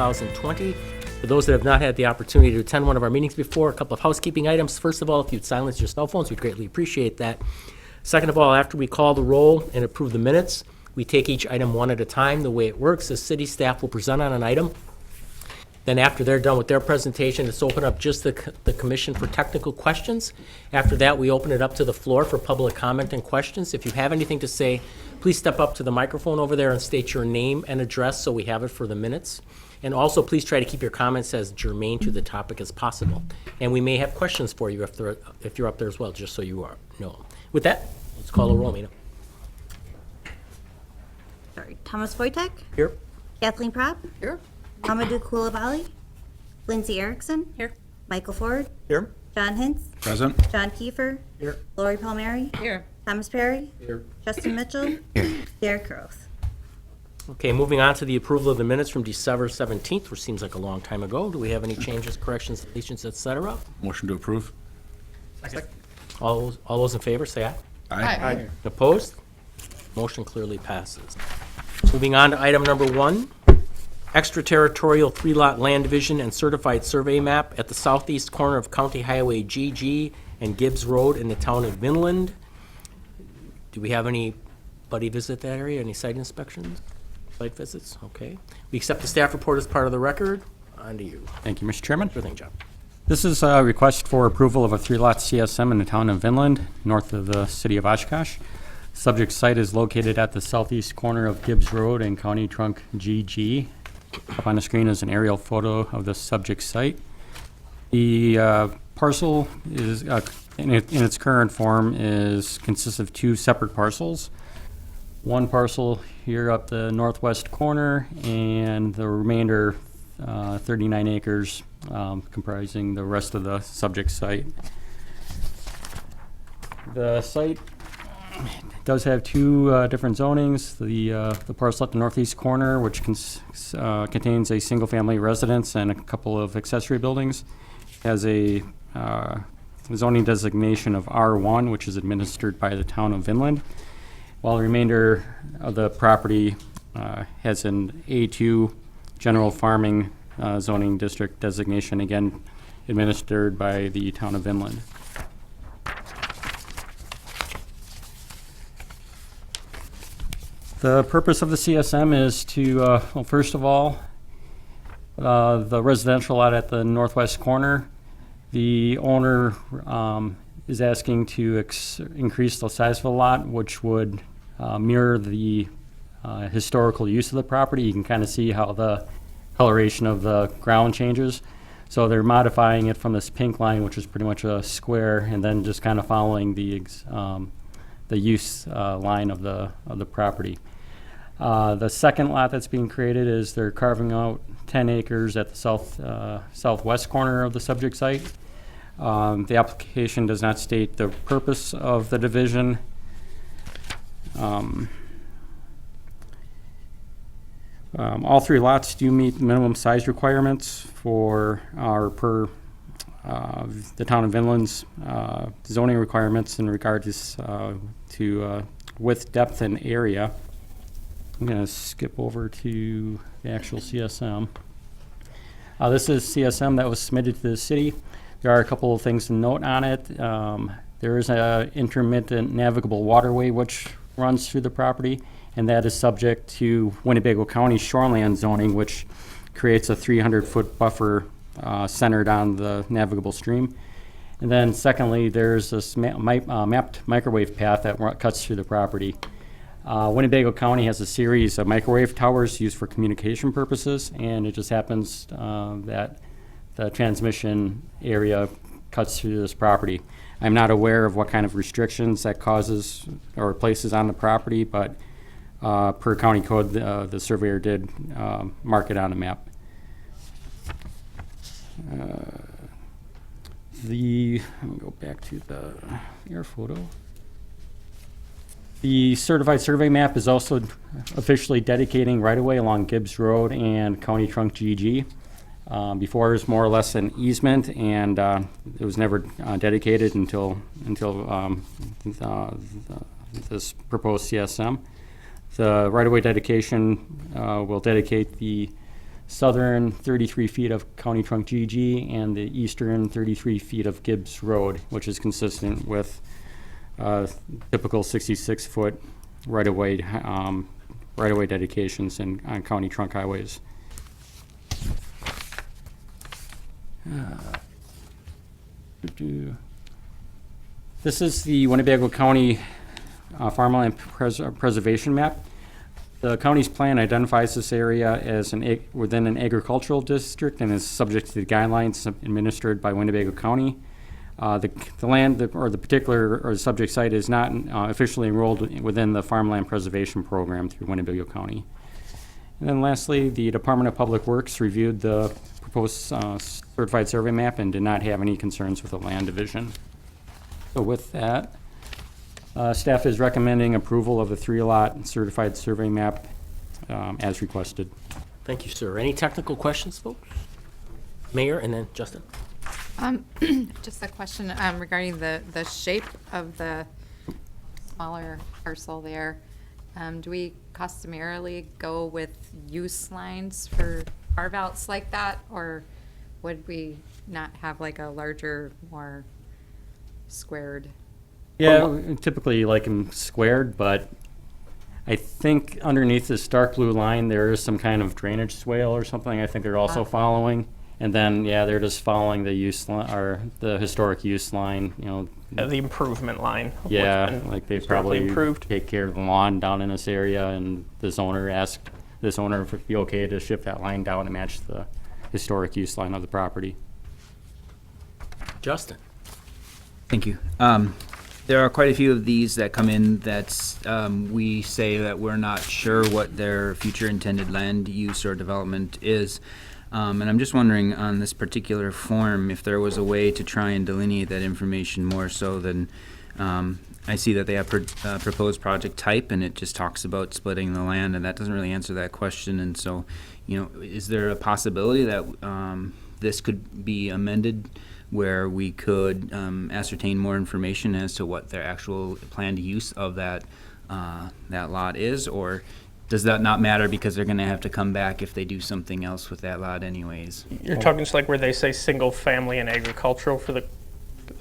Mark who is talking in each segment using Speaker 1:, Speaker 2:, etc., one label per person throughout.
Speaker 1: 2020. For those that have not had the opportunity to attend one of our meetings before, a couple of housekeeping items. First of all, if you'd silence your cell phones, we'd greatly appreciate that. Second of all, after we call the roll and approve the minutes, we take each item one at a time. The way it works is city staff will present on an item. Then after they're done with their presentation, it's open up just the commission for technical questions. After that, we open it up to the floor for public comment and questions. If you have anything to say, please step up to the microphone over there and state your name and address so we have it for the minutes. And also, please try to keep your comments as germane to the topic as possible. And we may have questions for you if you're up there as well, just so you know. With that, let's call a roll, Mina.
Speaker 2: Sorry, Thomas Wojtek,
Speaker 1: Here.
Speaker 2: Kathleen Propp,
Speaker 3: Here.
Speaker 2: Mamadou Koulibaly, Lindsay Erickson,
Speaker 3: Here.
Speaker 2: Michael Ford,
Speaker 1: Here.
Speaker 2: John Hintz,
Speaker 4: Present.
Speaker 2: John Kiefer,
Speaker 1: Here.
Speaker 2: Lori Palmieri,
Speaker 3: Here.
Speaker 2: Thomas Perry,
Speaker 1: Here.
Speaker 2: Justin Mitchell, Derek Gross.
Speaker 1: Okay, moving on to the approval of the minutes from December 17th, which seems like a long time ago. Do we have any changes, corrections, deletions, et cetera?
Speaker 4: Motion to approve.
Speaker 1: All those in favor, say aye.
Speaker 3: Aye.
Speaker 1: Opposed? Motion clearly passes. Moving on to item number 1, extraterritorial 3-lot land division and certified survey map at the southeast corner of County Highway GG and Gibbs Road in the town of VINLAND. Do we have anybody visit that area? Any site inspections? Site visits? Okay. We accept the staff report as part of the record. On to you.
Speaker 5: Thank you, Mr. Chairman.
Speaker 1: Sure thing, John.
Speaker 5: This is a request for approval of a 3-lot CSM in the town of VINLAND, north of the city of Oshkosh. Subject site is located at the southeast corner of Gibbs Road and County Trunk GG. Up on the screen is an aerial photo of the subject site. The parcel is, in its current form, consists of 2 separate parcels. One parcel here up the northwest corner, and the remainder, 39 acres, comprising the rest of the subject site. The site does have 2 different zonings. The parcel at the northeast corner, which contains a single-family residence and a couple of accessory buildings, has a zoning designation of R1, which is administered by the town of VINLAND, while the remainder of the property has an A2 general farming zoning district designation, again administered by the town of VINLAND. The purpose of the CSM is to, well, first of all, the residential lot at the northwest corner, the owner is asking to increase the size of the lot, which would mirror the historical use of the property. You can kind of see how the coloration of the ground changes. So they're modifying it from this pink line, which is pretty much a square, and then just kind of following the use line of the property. The second lot that's being created is they're carving out 10 acres at the southwest corner of the subject site. The application does not state the purpose of the division. All 3 lots do meet minimum size requirements per the town of VINLAND's zoning requirements in regard to width, depth, and area. I'm going to skip over to the actual CSM. This is CSM that was submitted to the city. There are a couple of things to note on it. There is an intermittent navigable waterway which runs through the property, and that is subject to Winnebago County shoreland zoning, which creates a 300-foot buffer centered on the navigable stream. And then secondly, there's this mapped microwave path that cuts through the property. Winnebago County has a series of microwave towers used for communication purposes, and it just happens that the transmission area cuts through this property. I'm not aware of what kind of restrictions that causes or places on the property, but per county code, the surveyor did mark it on a map. I'll go back to the air photo. The certified survey map is also officially dedicating right-of-way along Gibbs Road and County Trunk GG. Before it was more or less an easement, and it was never dedicated until this proposed CSM. The right-of-way dedication will dedicate the southern 33 feet of County Trunk GG, and the eastern 33 feet of GIBS Road, which is consistent with typical 66-foot right-of-way dedications on county trunk highways. This is the Winnebago County farmland preservation map. The county's plan identifies this area as within an agricultural district and is subject to the guidelines administered by Winnebago County. The land or the particular or the subject site is not officially enrolled within the farmland preservation program through Winnebago County. And then lastly, the Department of Public Works reviewed the proposed certified survey map and did not have any concerns with the land division. So with that, staff is recommending approval of the 3-lot certified survey map as requested.
Speaker 1: Thank you, sir. Any technical questions, folks? Mayor, and then Justin.
Speaker 3: Just a question regarding the shape of the smaller parcel there. Do we customarily go with use lines for carve-outs like that, or would we not have like a larger, more squared?
Speaker 5: Yeah, we typically like them squared, but I think underneath this dark blue line, there is some kind of drainage swale or something I think they're also following. And then, yeah, they're just following the use line, or the historic use line, you know.
Speaker 4: The improvement line. of what's
Speaker 5: Yeah,
Speaker 4: been
Speaker 5: like they
Speaker 4: historically
Speaker 5: probably
Speaker 4: improved.
Speaker 5: take care of the lawn down in this area, and this owner asked this owner if it'd be okay to shift that line down to match the historic use line of the property.
Speaker 1: Justin.
Speaker 6: Thank you. There are quite a few of these that come in that we say that we're not sure what their future intended land use or development is. And I'm just wondering on this particular form if there was a way to try and delineate that information more so than I see that they have proposed project type, and it just talks about splitting the land, and that doesn't really answer that question. And so, you know, is there a possibility that this could be amended where we could ascertain more information as to what their actual planned use of that lot is, or does that not matter because they're going to have to come back if they do something else with that lot anyways?
Speaker 4: You're talking just like where they say single family and agricultural for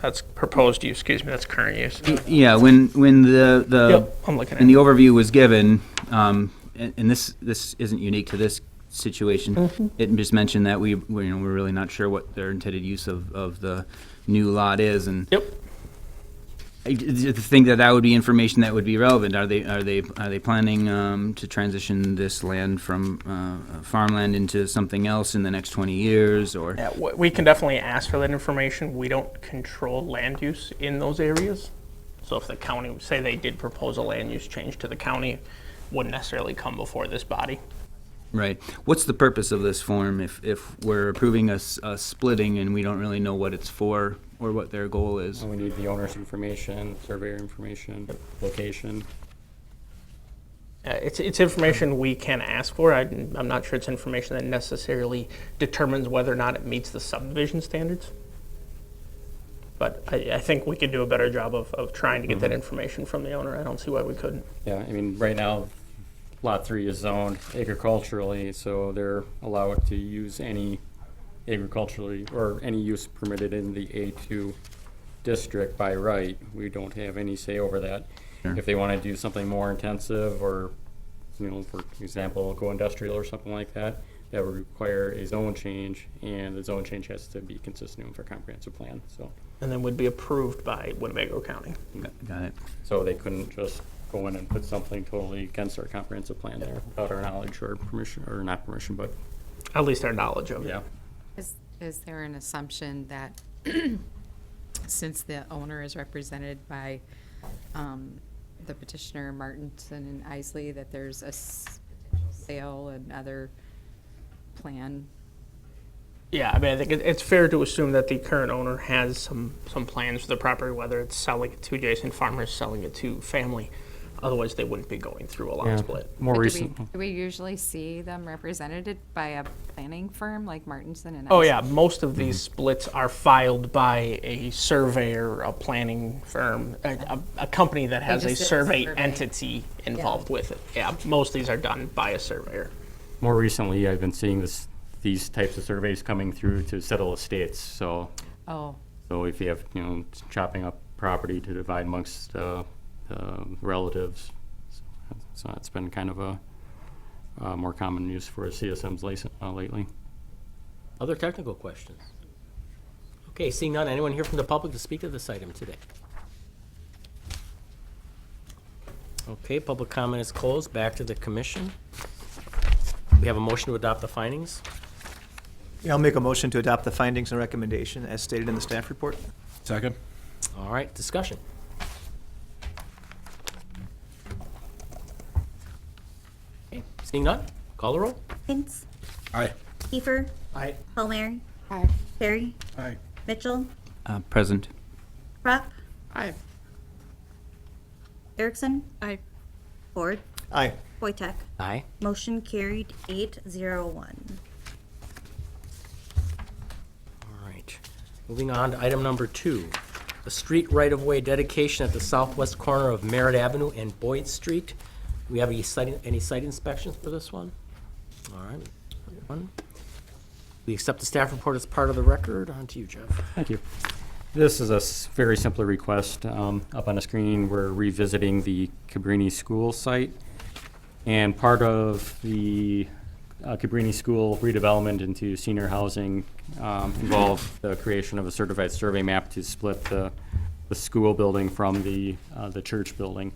Speaker 4: that's proposed use, excuse me, that's current use.
Speaker 6: Yeah, when the
Speaker 4: Yep, I'm looking at
Speaker 6: and the
Speaker 4: it.
Speaker 6: overview was given, and this isn't unique to this situation.
Speaker 4: Mm-hmm.
Speaker 6: It just mentioned that we're really not sure what their intended use of the new lot is, and
Speaker 4: Yep.
Speaker 6: I think that would be information that would be relevant. Are they planning to transition this land from farmland into something else in the next 20 years, or?
Speaker 4: Yeah, we can definitely ask for that information. We don't control land use in those areas. So if the county, say they did propose a land use change to the county, wouldn't necessarily come before this body.
Speaker 6: Right. What's the purpose of this form if we're approving a splitting and we don't really know what it's for or what their goal is?
Speaker 5: And we need the owner's information, surveyor information, location.
Speaker 4: It's information we can ask for. I'm not sure it's information that necessarily determines whether or not it meets the subdivision standards. But I think we could do a better job of trying to get that information from the owner. I don't see why we couldn't.
Speaker 5: Yeah, I mean, right now, Lot 3 is zoned agriculturally, so they're allowed to use any agriculturally or any use permitted in the A2 district by right. We don't have any say over that.
Speaker 6: Sure.
Speaker 5: If they want to do something more intensive or, you know, for example, go industrial or something like that, that would require a zone change, and the zone change has to be consistent with our comprehensive plan.
Speaker 4: And then would be approved by Winnebago County.
Speaker 6: Got it.
Speaker 5: So they couldn't just go in and put something totally against our comprehensive plan there without our knowledge or permission, or not permission, but
Speaker 4: At least our knowledge of it.
Speaker 5: yeah.
Speaker 3: Is there an assumption that since the owner is represented by the petitioner Martinson and Isley, that there's a potential sale and other plan?
Speaker 4: Yeah, I mean, I think it's fair to assume that the current owner has some plans for the property, whether it's selling it to adjacent farmers, selling it to family. Otherwise, they wouldn't be going through a lot split.
Speaker 5: More
Speaker 3: But
Speaker 5: recent.
Speaker 3: do we usually see them represented by a planning firm like Martinson and
Speaker 4: Oh
Speaker 3: Isley?
Speaker 4: yeah, most of these splits are filed by a surveyor, a planning firm, a company that has a
Speaker 3: just did a
Speaker 4: survey
Speaker 3: survey.
Speaker 4: entity involved with it. Yeah, most of these are done by a surveyor.
Speaker 5: More recently, I've been seeing these types of surveys coming through to settle estates. So
Speaker 3: Oh,
Speaker 5: if you have, chopping up property to divide amongst relatives. So it's been kind of a more common use for CSMs lately.
Speaker 1: Other technical questions? Okay, seeing none, anyone here from the public to speak to this item today? Okay, public comment is closed. Back to the commission. We have a motion to adopt the findings.
Speaker 7: Yeah, I'll make a motion to adopt the findings and recommendation as stated in the staff report.
Speaker 8: Second.
Speaker 1: All right, discussion. Okay, seeing none, call the roll.
Speaker 2: Hintz,
Speaker 8: Aye.
Speaker 2: Kiefer,
Speaker 7: Aye.
Speaker 2: Palmieri,
Speaker 3: aye.
Speaker 2: Terry,
Speaker 8: Aye.
Speaker 2: Mitchell,
Speaker 6: Present.
Speaker 2: Crop,
Speaker 3: Aye.
Speaker 2: Erickson,
Speaker 3: Aye.
Speaker 2: Ford,
Speaker 7: Aye.
Speaker 2: Wojtek.
Speaker 1: Aye.
Speaker 2: Motion carried 801.
Speaker 1: All right, moving on to item number 2, the street right-of-way dedication at the southwest corner of Merritt Avenue and Boyd Street. Do we have any site inspections for this one? All right. We accept the staff report as part of the record. On to you, Jeff.
Speaker 5: Thank you. This is a very simple request. Up on the screen, we're revisiting the Cabrini School site. And part of the Cabrini School redevelopment into senior housing involved the creation of a certified survey map to split the school building from the church building.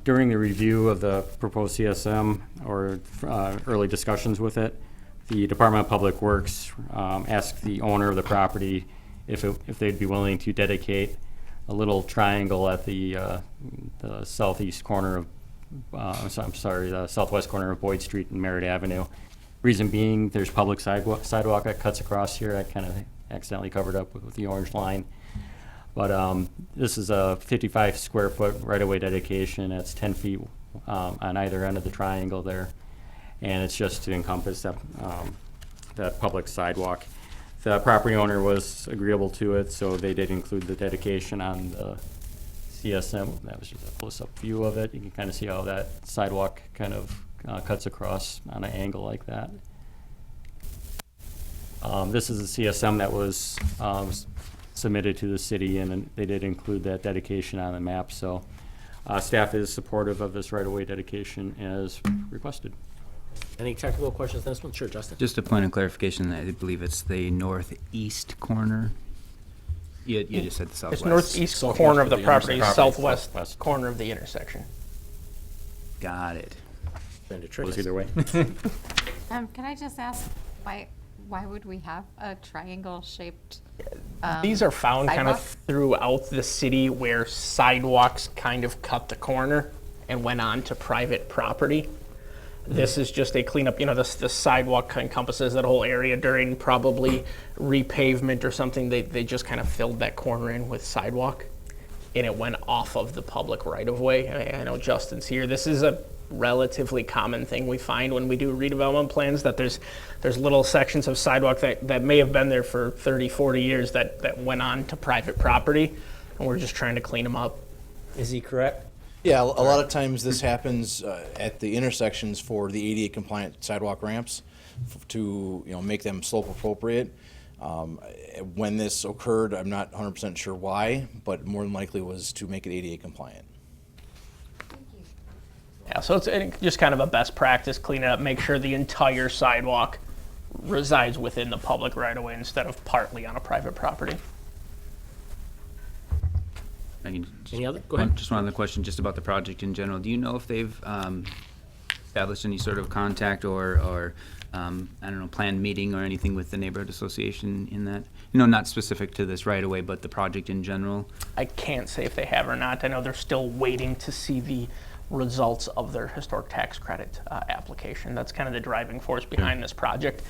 Speaker 5: During the review of the proposed CSM or early discussions with it, the Department of Public Works asked the owner of the property if they'd be willing to dedicate a little triangle at the southeast corner of, the southwest corner of Boyd Street and Merritt Avenue. Reason being, there's public sidewalk that cuts across here. I kind of accidentally covered up with the orange line. But this is a 55 square foot right-of-way dedication. It's 10 feet on either end of the triangle there. And it's just to encompass that public sidewalk. The property owner was agreeable to it, so they did include the dedication on the CSM. That was just a close-up view of it. You can kind of see how that sidewalk kind of cuts across on an angle like that. This is a CSM that was submitted to the city, and they did include that dedication on the map. So staff is supportive of this right-of-way dedication as requested.
Speaker 1: Any technical questions on this one? Sure, Justin.
Speaker 6: Just a point of clarification, I believe it's the northeast corner. You just said the southwest.
Speaker 4: It's northeast corner of the property, southwest corner of the intersection.
Speaker 6: Got it.
Speaker 5: Goes either way.
Speaker 3: Can I just ask, why would we have a triangle-shaped?
Speaker 4: These are found kind of
Speaker 3: sidewalk?
Speaker 4: throughout the city where sidewalks kind of cut the corner and went on to private property. This is just a cleanup, the sidewalk encompasses that whole area during probably repavement or something. They just kind of filled that corner in with sidewalk and it went off of the public right-of-way. I know Justin's here. This is a relatively common thing we find when we do redevelopment plans, that there's little sections of sidewalk that may have been there for 30, 40 years that went on to private property, and we're just trying to clean them up.
Speaker 1: Is he correct?
Speaker 8: Yeah, a lot of times this happens at the intersections for the ADA compliant sidewalk ramps to make them slope appropriate. When this occurred, I'm not 100% sure why, but more than likely was to make it ADA compliant.
Speaker 4: Yeah, so it's just kind of a best practice, clean it up, make sure the entire sidewalk resides within the public right-of-way instead of partly on a private property.
Speaker 1: Any other? Go ahead.
Speaker 6: Just one other question, just about the project in general. Do you know if they've established any sort of contact or I don't know, planned meeting or anything with the neighborhood association in that? Not specific to this right away, but the project in general?
Speaker 4: I can't say if they have or not. I know they're still waiting to see the results of their historic tax credit application. That's kind of the driving force behind this project.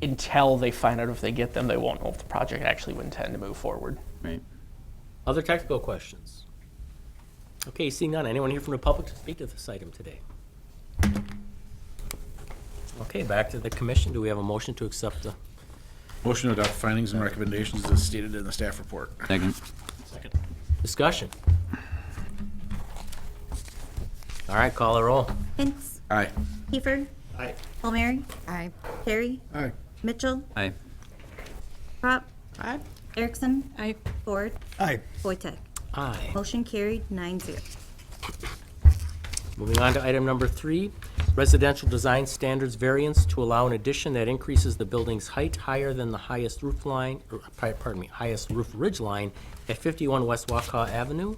Speaker 4: Until they find out if they get them, they won't know if the project actually would intend to move forward.
Speaker 6: Right.
Speaker 1: Other technical questions? Okay, seeing none, anyone here from the public to speak to this item today? Okay, back to the commission. Do we have a motion to accept the?
Speaker 8: Motion to adopt findings and recommendations as stated in the staff report.
Speaker 6: Second.
Speaker 1: Discussion. All right, call the roll.
Speaker 2: Hintz,
Speaker 8: Aye.
Speaker 2: Kiefer,
Speaker 1: Aye.
Speaker 2: Palmieri,
Speaker 3: Aye.
Speaker 2: Carey,
Speaker 9: Aye.
Speaker 2: Mitchell,
Speaker 6: Aye.
Speaker 2: Crop,
Speaker 3: Aye.
Speaker 2: Erickson,
Speaker 3: Aye.
Speaker 2: Ford,
Speaker 7: Aye.
Speaker 2: Voitek.
Speaker 1: Aye.
Speaker 2: Motion carried 9-0.
Speaker 1: Moving on to item number 3, residential design standards variance to allow an addition that increases the building's height higher than the highest roof line, or, pardon me, highest roof ridge line at 51 West WAUKAU Avenue. Do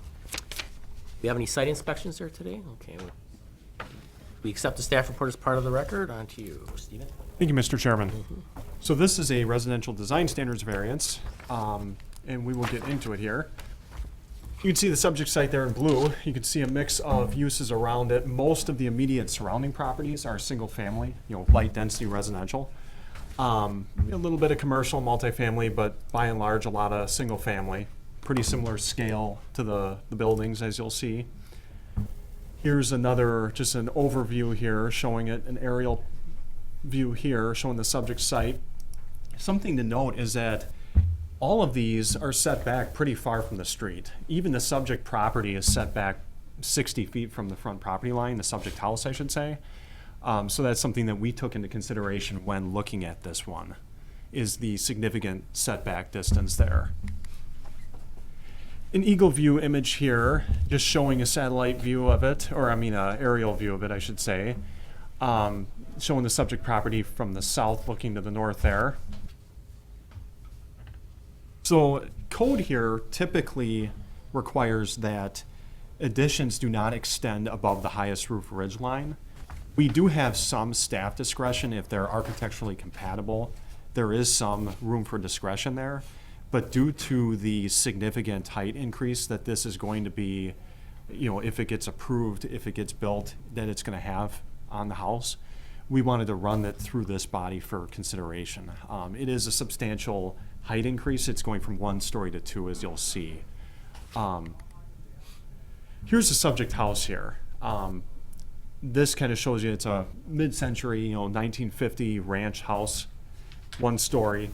Speaker 1: we have any site inspections there today? Okay. We accept the staff report as part of the record. On to you, Stephen.
Speaker 10: Thank you, Mr. Chairman. So this is a residential design standards variance, and we will get into it here. You can see the subject site there in blue. You can see a mix of uses around it. Most of the immediate surrounding properties are single-family, light density residential. A little bit of commercial, multifamily, but by and large, a lot of single-family. Pretty similar scale to the buildings, as you'll see. Here's another, just an overview here, showing it, an aerial view here, showing the subject site. Something to note is that all of these are set back pretty far from the street. Even the subject property is set back 60 feet from the front property line, the subject house, I should say. So that's something that we took into consideration when looking at this one, is the significant setback distance there. An eagle view image here, just showing a satellite view of it, or aerial view of it, I should say. Showing the subject property from the south looking to the north there. So code here typically requires that additions do not extend above the highest roof ridge line. We do have some staff discretion if they're architecturally compatible. There is some room for discretion there, but due to the significant height increase that this is going to be, if it gets approved, if it gets built, that it's going to have on the house, we wanted to run it through this body for consideration. It is a substantial height increase. It's going from 1 story to 2, as you'll see. Here's the subject house here. This kind of shows you it's a mid-century, 1950 ranch house, 1 story.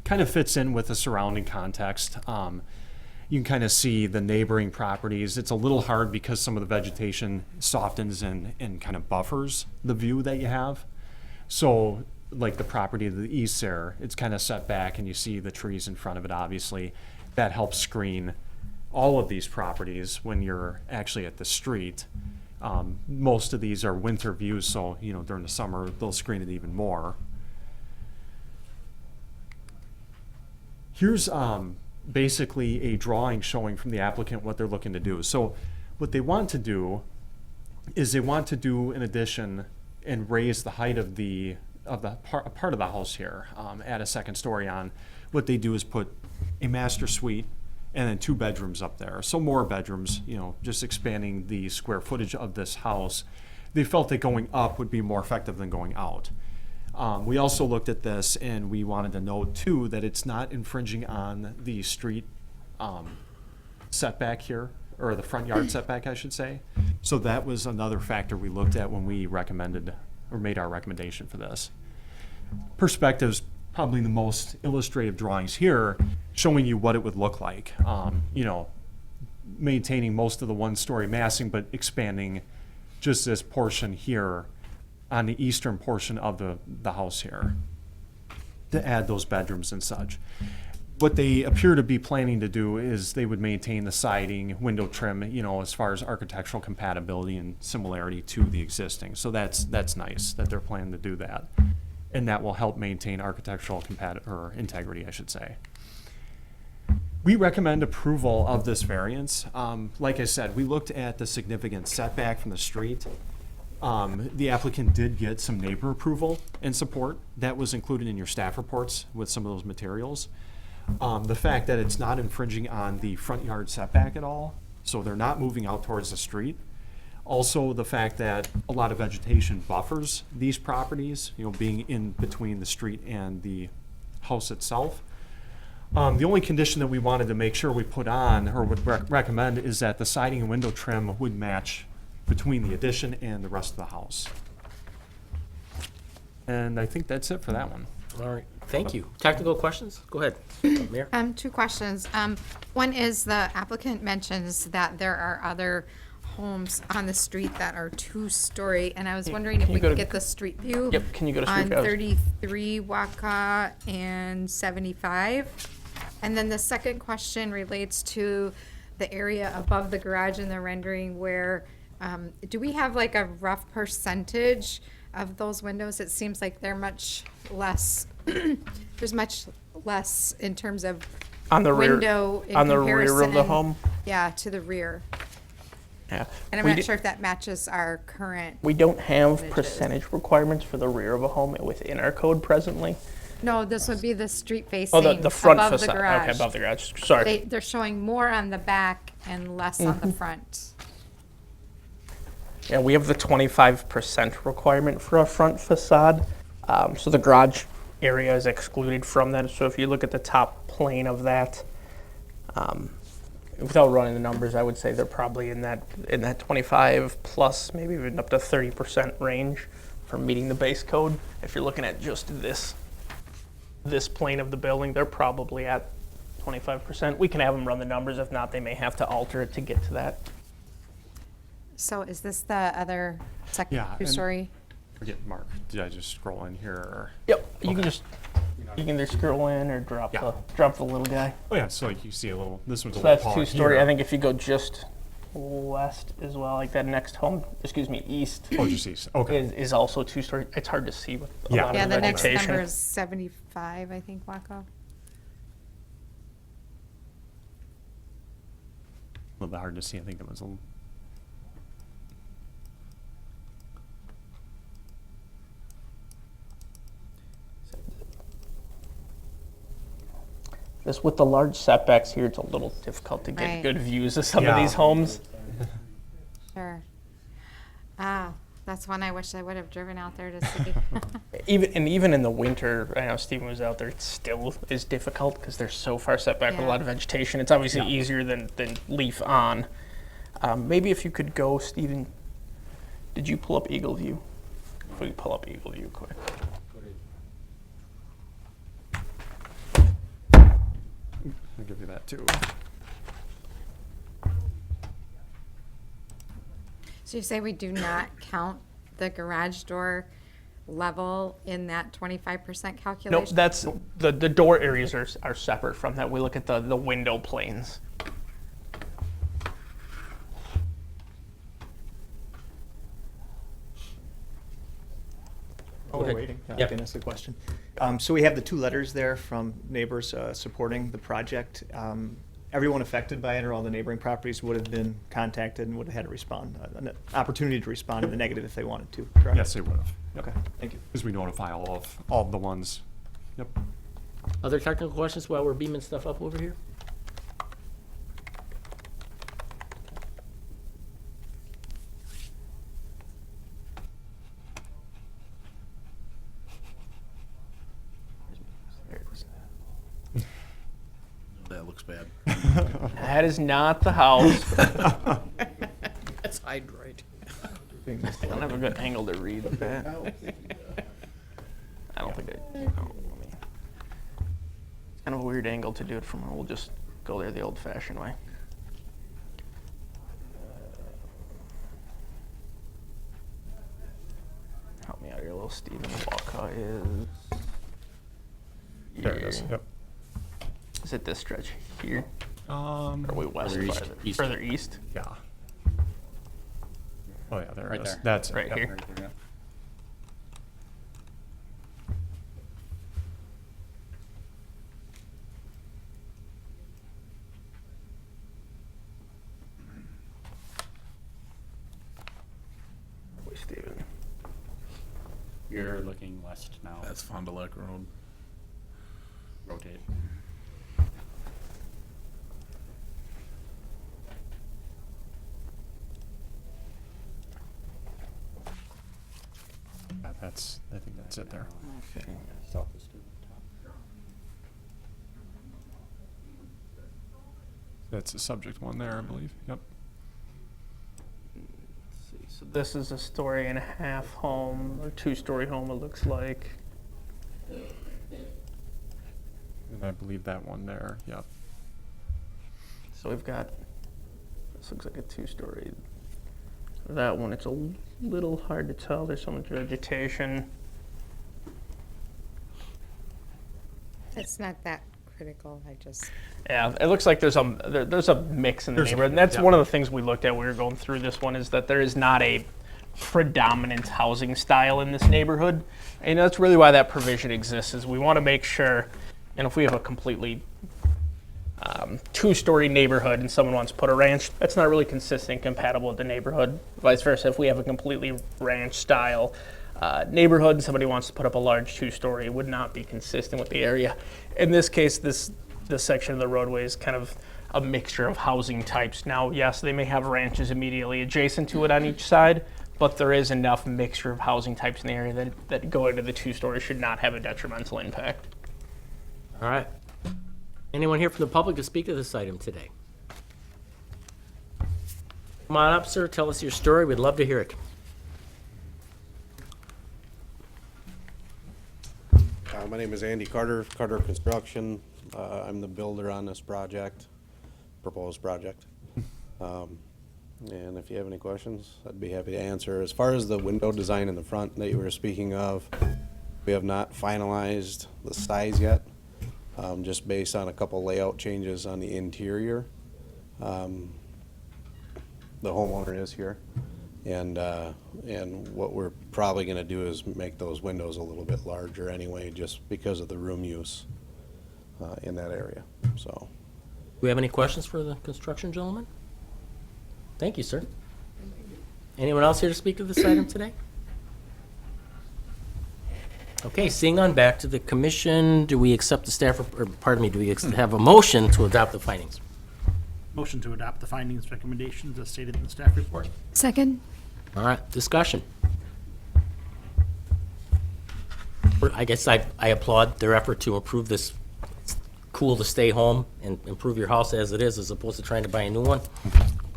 Speaker 10: Kind of fits in with the surrounding context. You can kind of see the neighboring properties. It's a little hard because some of the vegetation softens and kind of buffers the view that you have. So like the property to the east there, it's kind of set back and you see the trees in front of it, obviously. That helps screen all of these properties when you're actually at the street. Most of these are winter views, so during the summer they'll screen it even more. Here's basically a drawing showing from the applicant what they're looking to do. So what they want to do is they want to do an addition and raise the height of the part of the house here, add a 2nd story on. What they do is put a master suite and then 2 bedrooms up there. So more bedrooms, just expanding the square footage of this house. They felt that going up would be more effective than going out. We also looked at this and we wanted to note too that it's not infringing on the street setback here, or the front yard setback, I should say. So that was another factor we looked at when we recommended or made our recommendation for this. Perspective's probably the most illustrative drawings here, showing you what it would look like. Maintaining most of the 1-story massing, but expanding just this portion here on the eastern portion of the house here to add those bedrooms and such. What they appear to be planning to do is they would maintain the siding, window trim, as far as architectural compatibility and similarity to the existing. So that's nice that they're planning to do that. And that will help maintain architectural integrity, I should say. We recommend approval of this variance. Like I said, we looked at the significant setback from the street. The applicant did get some neighbor approval and support. That was included in your staff reports with some of those materials. The fact that it's not infringing on the front yard setback at all, so they're not moving out towards the street. Also, the fact that a lot of vegetation buffers these properties, being in between the street and the house itself. The only condition that we wanted to make sure we put on, or would recommend, is that the siding and window trim would match between the addition and the rest of the house. And I think that's it for that one.
Speaker 1: All right, thank you. Technical questions? Go ahead, Mayor.
Speaker 3: 2 questions. One is the applicant mentions that there are other homes on the street that are two-story, and I was wondering if
Speaker 4: can
Speaker 3: we
Speaker 4: you go
Speaker 3: could
Speaker 4: to-
Speaker 3: get the street view.
Speaker 4: Yep, can you go to street
Speaker 3: On
Speaker 4: view? I was-
Speaker 3: 33 WAUKAU and 75. And then the second question relates to the area above the garage in the rendering where, do we have like a rough percentage of those windows? It seems like they're much less, there's much less in terms of
Speaker 4: On the rear,
Speaker 3: window in
Speaker 4: on the rear of the
Speaker 3: comparison,
Speaker 4: home?
Speaker 3: yeah, to the rear.
Speaker 4: Yeah.
Speaker 3: And I'm
Speaker 4: We
Speaker 3: not
Speaker 4: di-
Speaker 3: sure if that matches our current.
Speaker 4: We don't have
Speaker 3: percentages.
Speaker 4: percentage requirements for the rear of a home within our code presently.
Speaker 3: No, this would be the street
Speaker 4: Oh,
Speaker 3: facing
Speaker 4: the front
Speaker 3: above the
Speaker 4: facade,
Speaker 3: garage.
Speaker 4: okay, above the garage, sorry.
Speaker 3: They're showing more on the back and less on the front.
Speaker 4: Yeah, we have the 25% requirement for a front facade. So the garage area is excluded from that. So if you look at the top plane of that, without running the numbers, I would say they're probably in that 25 plus, maybe even up to 30% range for meeting the base code. If you're looking at just this plane of the building, they're probably at 25%. We can have them run the numbers. If not, they may have to alter it to get to that.
Speaker 3: So is this the other second
Speaker 10: Yeah, and-
Speaker 3: two-story?
Speaker 10: Forget, Mark, did I just scroll in here or?
Speaker 4: Yep, you can either scroll in or drop
Speaker 10: Yeah.
Speaker 4: the little guy.
Speaker 10: Oh yeah, so you see a little, this one's a
Speaker 4: So
Speaker 10: little
Speaker 4: that's
Speaker 10: taller
Speaker 4: two-story.
Speaker 10: here.
Speaker 4: I think if you go just west as well, like that next home, east,
Speaker 10: Oh, just east, okay.
Speaker 4: is also two-story. It's hard to see with a
Speaker 10: Yeah.
Speaker 4: lot
Speaker 3: Yeah,
Speaker 4: of
Speaker 3: the next
Speaker 4: vegetation.
Speaker 3: number is 75, I think, WACO.
Speaker 10: A little bit hard to see, I think it was a little.
Speaker 4: Just with the large setbacks here, it's a little difficult to get
Speaker 3: Right.
Speaker 4: good views of some of
Speaker 10: Yeah.
Speaker 4: these homes.
Speaker 3: Sure. Ah, that's one I wish I would have driven out there to see.
Speaker 4: Even in the winter, I know Stephen was out there, it still is difficult because they're so far set back with a
Speaker 3: Yeah.
Speaker 4: lot of vegetation. It's obviously easier than leaf on. Maybe if you could go, Stephen, did you pull up Eagle View? If we pull up Eagle View quick.
Speaker 10: I'll give you that too.
Speaker 3: So you say we do not count the garage door level in that 25%
Speaker 4: Nope,
Speaker 3: calculation?
Speaker 4: that's, the door areas are separate from that. We look at the window planes.
Speaker 7: While we're waiting, I can ask a question. So we have the two letters there from neighbors supporting the project. Everyone affected by it or all the neighboring properties would have been contacted and would have had to respond, an opportunity to respond in the negative if they wanted to, correct?
Speaker 10: Yes, they would have.
Speaker 7: Okay, thank you.
Speaker 10: Because we notify all of the ones. Yep.
Speaker 1: Other technical questions while we're beaming stuff up over here?
Speaker 8: That looks bad.
Speaker 4: That is not the house.
Speaker 8: That's hydrite.
Speaker 4: I don't have a good angle to read that. I don't think I. It's kind of a weird angle to do it from. We'll just go there the old-fashioned way. Help me out here, little Steven. WAUKAU is.
Speaker 10: There it is.
Speaker 4: here.
Speaker 10: Yep.
Speaker 4: Is it this stretch here? Or are we west
Speaker 5: Further east.
Speaker 4: farther?
Speaker 5: East.
Speaker 4: Further east?
Speaker 10: Yeah. Oh yeah, there
Speaker 5: Right
Speaker 10: it is.
Speaker 5: there.
Speaker 10: That's it.
Speaker 4: Right
Speaker 10: Yep.
Speaker 4: here. Wait, Steven.
Speaker 5: You're looking west now.
Speaker 8: That's Fond du Lac Road.
Speaker 5: Rotate.
Speaker 10: Yeah, I think that's it there.
Speaker 8: Okay.
Speaker 5: Southeast of the top.
Speaker 10: That's the subject one there, I believe. Yep.
Speaker 4: Let's see. So this is a story and a half home, or two-story home, it looks like.
Speaker 10: And I believe that one there. Yep.
Speaker 4: So we've got, this looks like a two-story For that one, it's a little hard to tell. There's so much vegetation.
Speaker 3: It's not that critical, I just.
Speaker 4: Yeah, it looks like there's a mix in the neighborhood, and that's one of the things we looked at when we were going through this one, is that there is not a predominant housing style in this neighborhood, and that's really why that provision exists, is we want to make sure, and if we have a completely two-story neighborhood and someone wants to put a ranch, that's not really consistent and compatible with the neighborhood. Vice versa, if we have a completely ranch-style neighborhood and somebody wants to put up a large two-story, it would not be consistent with the area. In this case, this section of the roadway is kind of a mixture of housing types. Now, yes, they may have ranches immediately adjacent to it on each side, but there is enough mixture of housing types in the area that going to the two-story should not have a detrimental impact.
Speaker 1: All right. Anyone here from the public to speak to this item today? Come on up, sir. Tell us your story. We'd love to hear it.
Speaker 9: My name is Andy Carter, Carter Construction. I'm the builder on this project, proposed project. And if you have any questions, I'd be happy to answer. As far as the window design in the front that you were speaking of, we have not finalized the size yet, just based on a couple layout changes on the interior. The homeowner is here. And what we're probably gonna do is make those windows a little bit larger anyway, just because of the room use in that area, so.
Speaker 1: Do we have any questions for the construction gentleman? Thank you, sir. Anyone else here to speak to this item today? Okay, seeing none, back to the commission. Do we accept the staff, or pardon me, do we have a motion to adopt the findings?
Speaker 11: Motion to adopt the findings recommendations as stated in the staff report.
Speaker 3: Second.
Speaker 1: All right, discussion. I guess I applaud their effort to improve this. It's cool to stay home and improve your house as it is, as opposed to trying to buy a new one.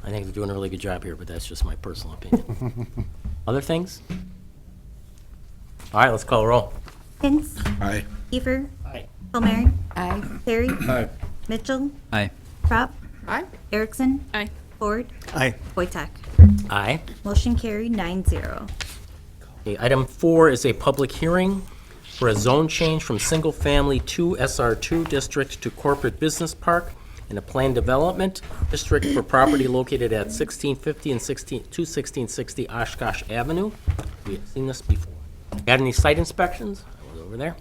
Speaker 1: I think they're doing a really good job here, but that's just my personal opinion. Other things? All right, let's call a roll.
Speaker 2: Hints.
Speaker 8: Aye.
Speaker 2: Kiefer.
Speaker 1: Aye.
Speaker 2: Palmieri.
Speaker 3: Aye.
Speaker 2: Terry.
Speaker 8: Aye.
Speaker 2: Mitchell.
Speaker 6: Aye.
Speaker 2: Crop.
Speaker 3: Aye.
Speaker 2: Erickson.
Speaker 3: Aye.
Speaker 2: Ford.
Speaker 7: Aye.
Speaker 2: Wojtak.
Speaker 1: Aye.
Speaker 2: Motion carried 9-0.
Speaker 1: Okay, item 4 is a public hearing for a zone change from single-family 2 SR2 district to corporate business park in a planned development district for property located at 1650 and 1660 Oshkosh Avenue. We have seen this before. Had any site inspections? I was over there.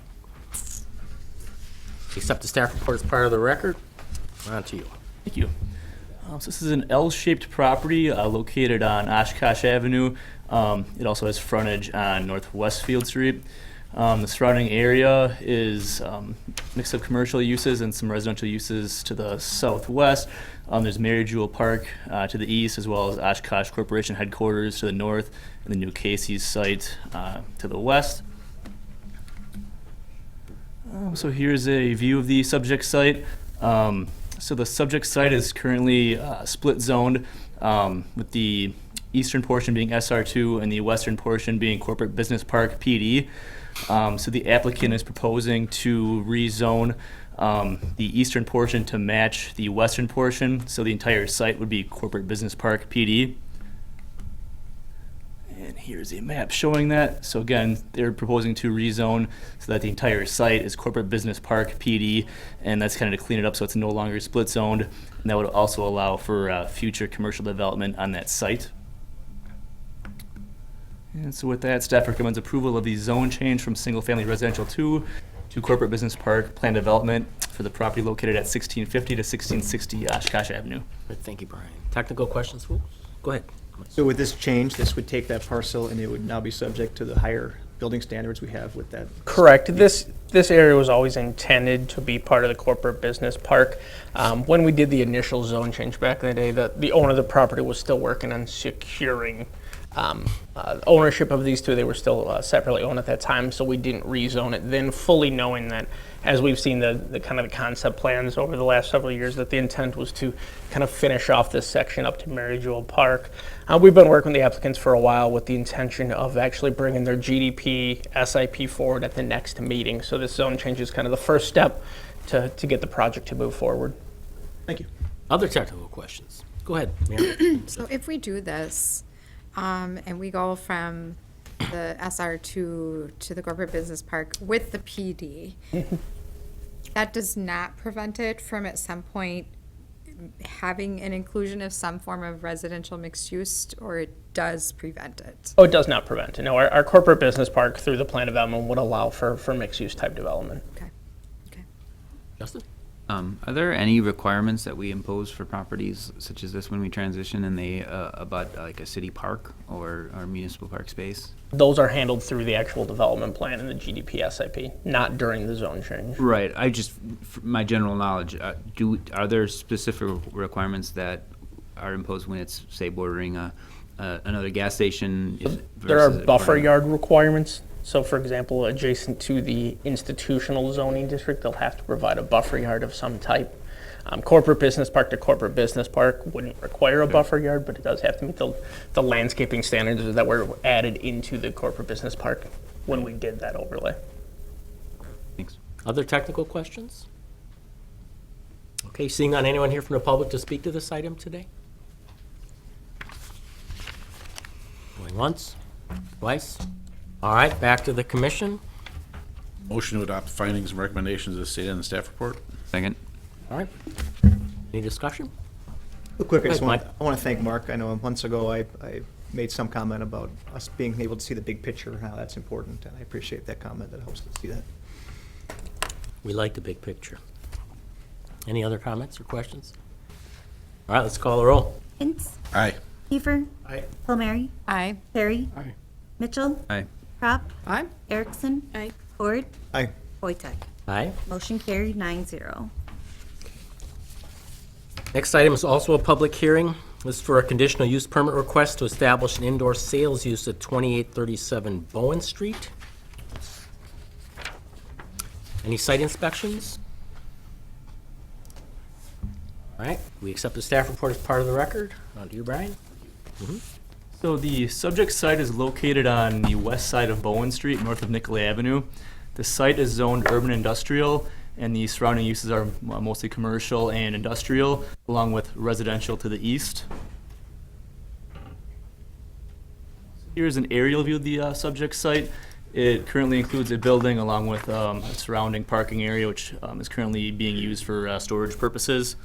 Speaker 1: Accept the staff report as part of the record. On to you.
Speaker 12: Thank you. So this is an L-shaped property located on Oshkosh Avenue. It also has frontage on North Westfield Street. The surrounding area is a mix of commercial uses and some residential uses to the southwest. There's Mary Jewel Park to the east, as well as Oshkosh Corporation headquarters to the north, and the new Casey's site to the west. So here's a view of the subject site. So the subject site is currently split zoned, with the eastern portion being SR2 and the western portion being Corporate Business Park PD. So the applicant is proposing to rezone the eastern portion to match the western portion, so the entire site would be Corporate Business Park PD. And here's a map showing that. So again, they're proposing to rezone so that the entire site is Corporate Business Park PD, and that's kind of to clean it up so it's no longer split zoned, and that would also allow for future commercial development on that site. And so with that, staff recommends approval of the zone change from single-family residential 2 to corporate business park plan development for the property located at 1650 to 1660 Oshkosh Avenue.
Speaker 1: Thank you, Brian. Technical questions, folks? Go ahead.
Speaker 7: So with this change, this would take that parcel and it would now be subject to the higher building standards we have with that.
Speaker 4: Correct. This area was always intended to be part of the corporate business park. When we did the initial zone change back in the day, the owner of the property was still working on securing ownership of these two. They were still separately owned at that time, so we didn't rezone it then, fully knowing that, as we've seen the kind of the concept plans over the last several years, that the intent was to kind of finish off this section up to Mary Jewel Park. We've been working with the applicants for a while with the intention of actually bringing their GDP SIP forward at the next meeting. So this zone change is kind of the first step to get the project to move forward.
Speaker 7: Thank you.
Speaker 1: Other technical questions? Go ahead, Mary.
Speaker 3: So if we do this, and we go from the SR2 to the corporate business park with the PD, that does not prevent it from at some point having an inclusion of some form of residential mixed use, or it does prevent it?
Speaker 4: Oh, it does not prevent it. No, our corporate business park through the plan development would allow for mixed-use type development.
Speaker 3: Okay. Okay.
Speaker 1: Justin?
Speaker 6: Are there any requirements that we impose for properties such as this when we transition and they abut like a city park or municipal park space?
Speaker 4: Those are handled through the actual development plan and the GDP SIP, not during the zone change.
Speaker 6: Right. I just, my general knowledge, are there specific requirements that are imposed when it's, say, bordering another gas station?
Speaker 4: There are
Speaker 6: versus a
Speaker 4: buffer
Speaker 6: requirement?
Speaker 4: yard requirements. So for example, adjacent to the institutional zoning district, they'll have to provide a buffer yard of some type. Corporate business park to corporate business park wouldn't require a buffer yard, but it does have to meet the landscaping standards that were added into the corporate business park when we did that overlay.
Speaker 6: Thanks.
Speaker 1: Other technical questions? Okay, seeing none, anyone here from the public to speak to this item today? Going once, twice. All right, back to the commission.
Speaker 13: Motion to adopt findings and recommendations as stated in the staff report.
Speaker 6: Second.
Speaker 1: All right. Any discussion?
Speaker 7: Real quick, I just
Speaker 1: Go ahead,
Speaker 7: want to thank Mark. I know months ago I made some comment about us being able to see the big picture and how that's important, and I appreciate that comment. That helps us see that.
Speaker 1: We like the big picture. Any other comments or questions? All right, let's call the roll.
Speaker 2: Hintz,
Speaker 13: Aye.
Speaker 2: Kiefer,
Speaker 7: Aye.
Speaker 2: Palmieri,
Speaker 3: Aye.
Speaker 2: Perry,
Speaker 1: Aye.
Speaker 2: Mitchell,
Speaker 6: Aye.
Speaker 2: Crop,
Speaker 3: Aye.
Speaker 2: Erickson,
Speaker 3: Aye.
Speaker 2: Ford,
Speaker 7: Aye.
Speaker 2: Wojtek.
Speaker 1: Aye.
Speaker 2: Motion carried 9-0.
Speaker 1: Next item is also a public hearing. This is for a conditional use permit request to establish an indoor sales use at 2837 Bowen Street. Any site inspections? All right, we accept the staff report as part of the record. On to you, Brian.
Speaker 12: So the subject site is located on the west side of Bowen Street, north of Nicolay Avenue. The site is zoned urban industrial, and the surrounding uses are mostly commercial and industrial, along with residential to the east. Here's an aerial view of the subject site. It currently includes a building along with a surrounding parking area, which is currently being used for storage purposes.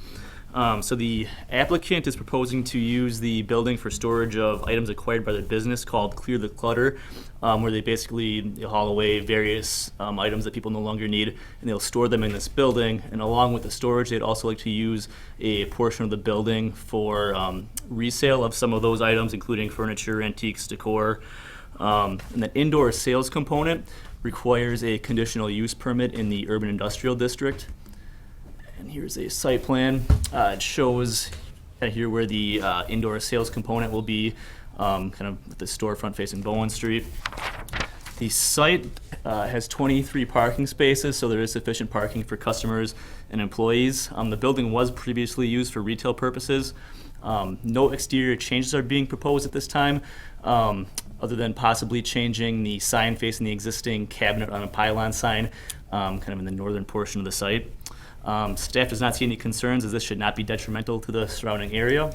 Speaker 12: So the applicant is proposing to use the building for storage of items acquired by the business called Clear the Clutter, where they basically haul away various items that people no longer need, and they'll store them in this building. And along with the storage, they'd also like to use a portion of the building for resale of some of those items, including furniture, antiques, decor. And the indoor sales component requires a conditional use permit in the urban industrial district. And here's a site plan. It shows kind of here where the indoor sales component will be, kind of with the storefront facing Bowen Street. The site has 23 parking spaces, so there is sufficient parking for customers and employees. The building was previously used for retail purposes. No exterior changes are being proposed at this time, other than possibly changing the sign facing the existing cabinet on a pylon sign, kind of in the northern portion of the site. Staff does not see any concerns, as this should not be detrimental to the surrounding area.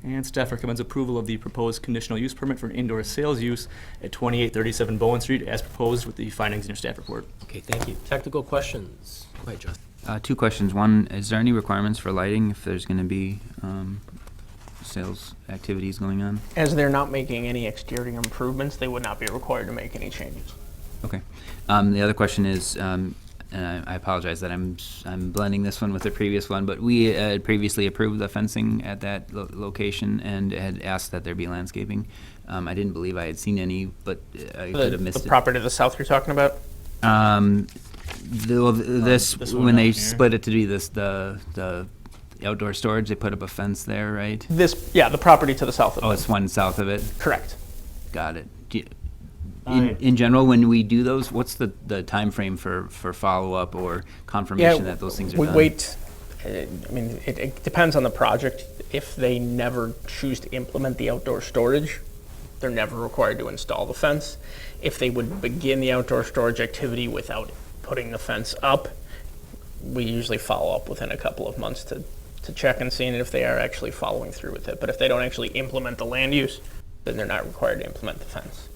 Speaker 12: And staff recommends approval of the proposed conditional use permit for indoor sales use at 2837 Bowen Street as proposed with the findings in your staff report.
Speaker 1: Okay, thank you. Technical questions? Go ahead, Justin.
Speaker 6: Two questions. One, is there any requirements for lighting if there's going to be sales activities going on?
Speaker 4: As they're not making any exterior improvements, they would not be required to make any changes.
Speaker 6: Okay. The other question is, and I apologize that I'm blending this one with the previous one, but we had previously approved the fencing at that location and had asked that there be landscaping. I didn't believe I had seen any, but I could have missed
Speaker 4: The
Speaker 6: it.
Speaker 4: property to the south you're talking about?
Speaker 6: This
Speaker 12: This one
Speaker 6: when they
Speaker 12: down here.
Speaker 6: split it to do this, the outdoor storage, they put up a fence there, right?
Speaker 4: The property to the south of
Speaker 6: Oh,
Speaker 4: it.
Speaker 6: it's one south of it.
Speaker 4: Correct.
Speaker 6: Got it.
Speaker 12: Aye.
Speaker 6: In general, when we do those, what's the time frame for follow-up or confirmation that those things are
Speaker 4: we
Speaker 6: done?
Speaker 4: wait. I mean, it depends on the project. If they never choose to implement the outdoor storage, they're never required to install the fence. If they would begin the outdoor storage activity without putting the fence up, we usually follow up within a couple of months to to check and seeing if they are actually following through with it. But if they don't actually implement the land use, then they're not required to implement the fence.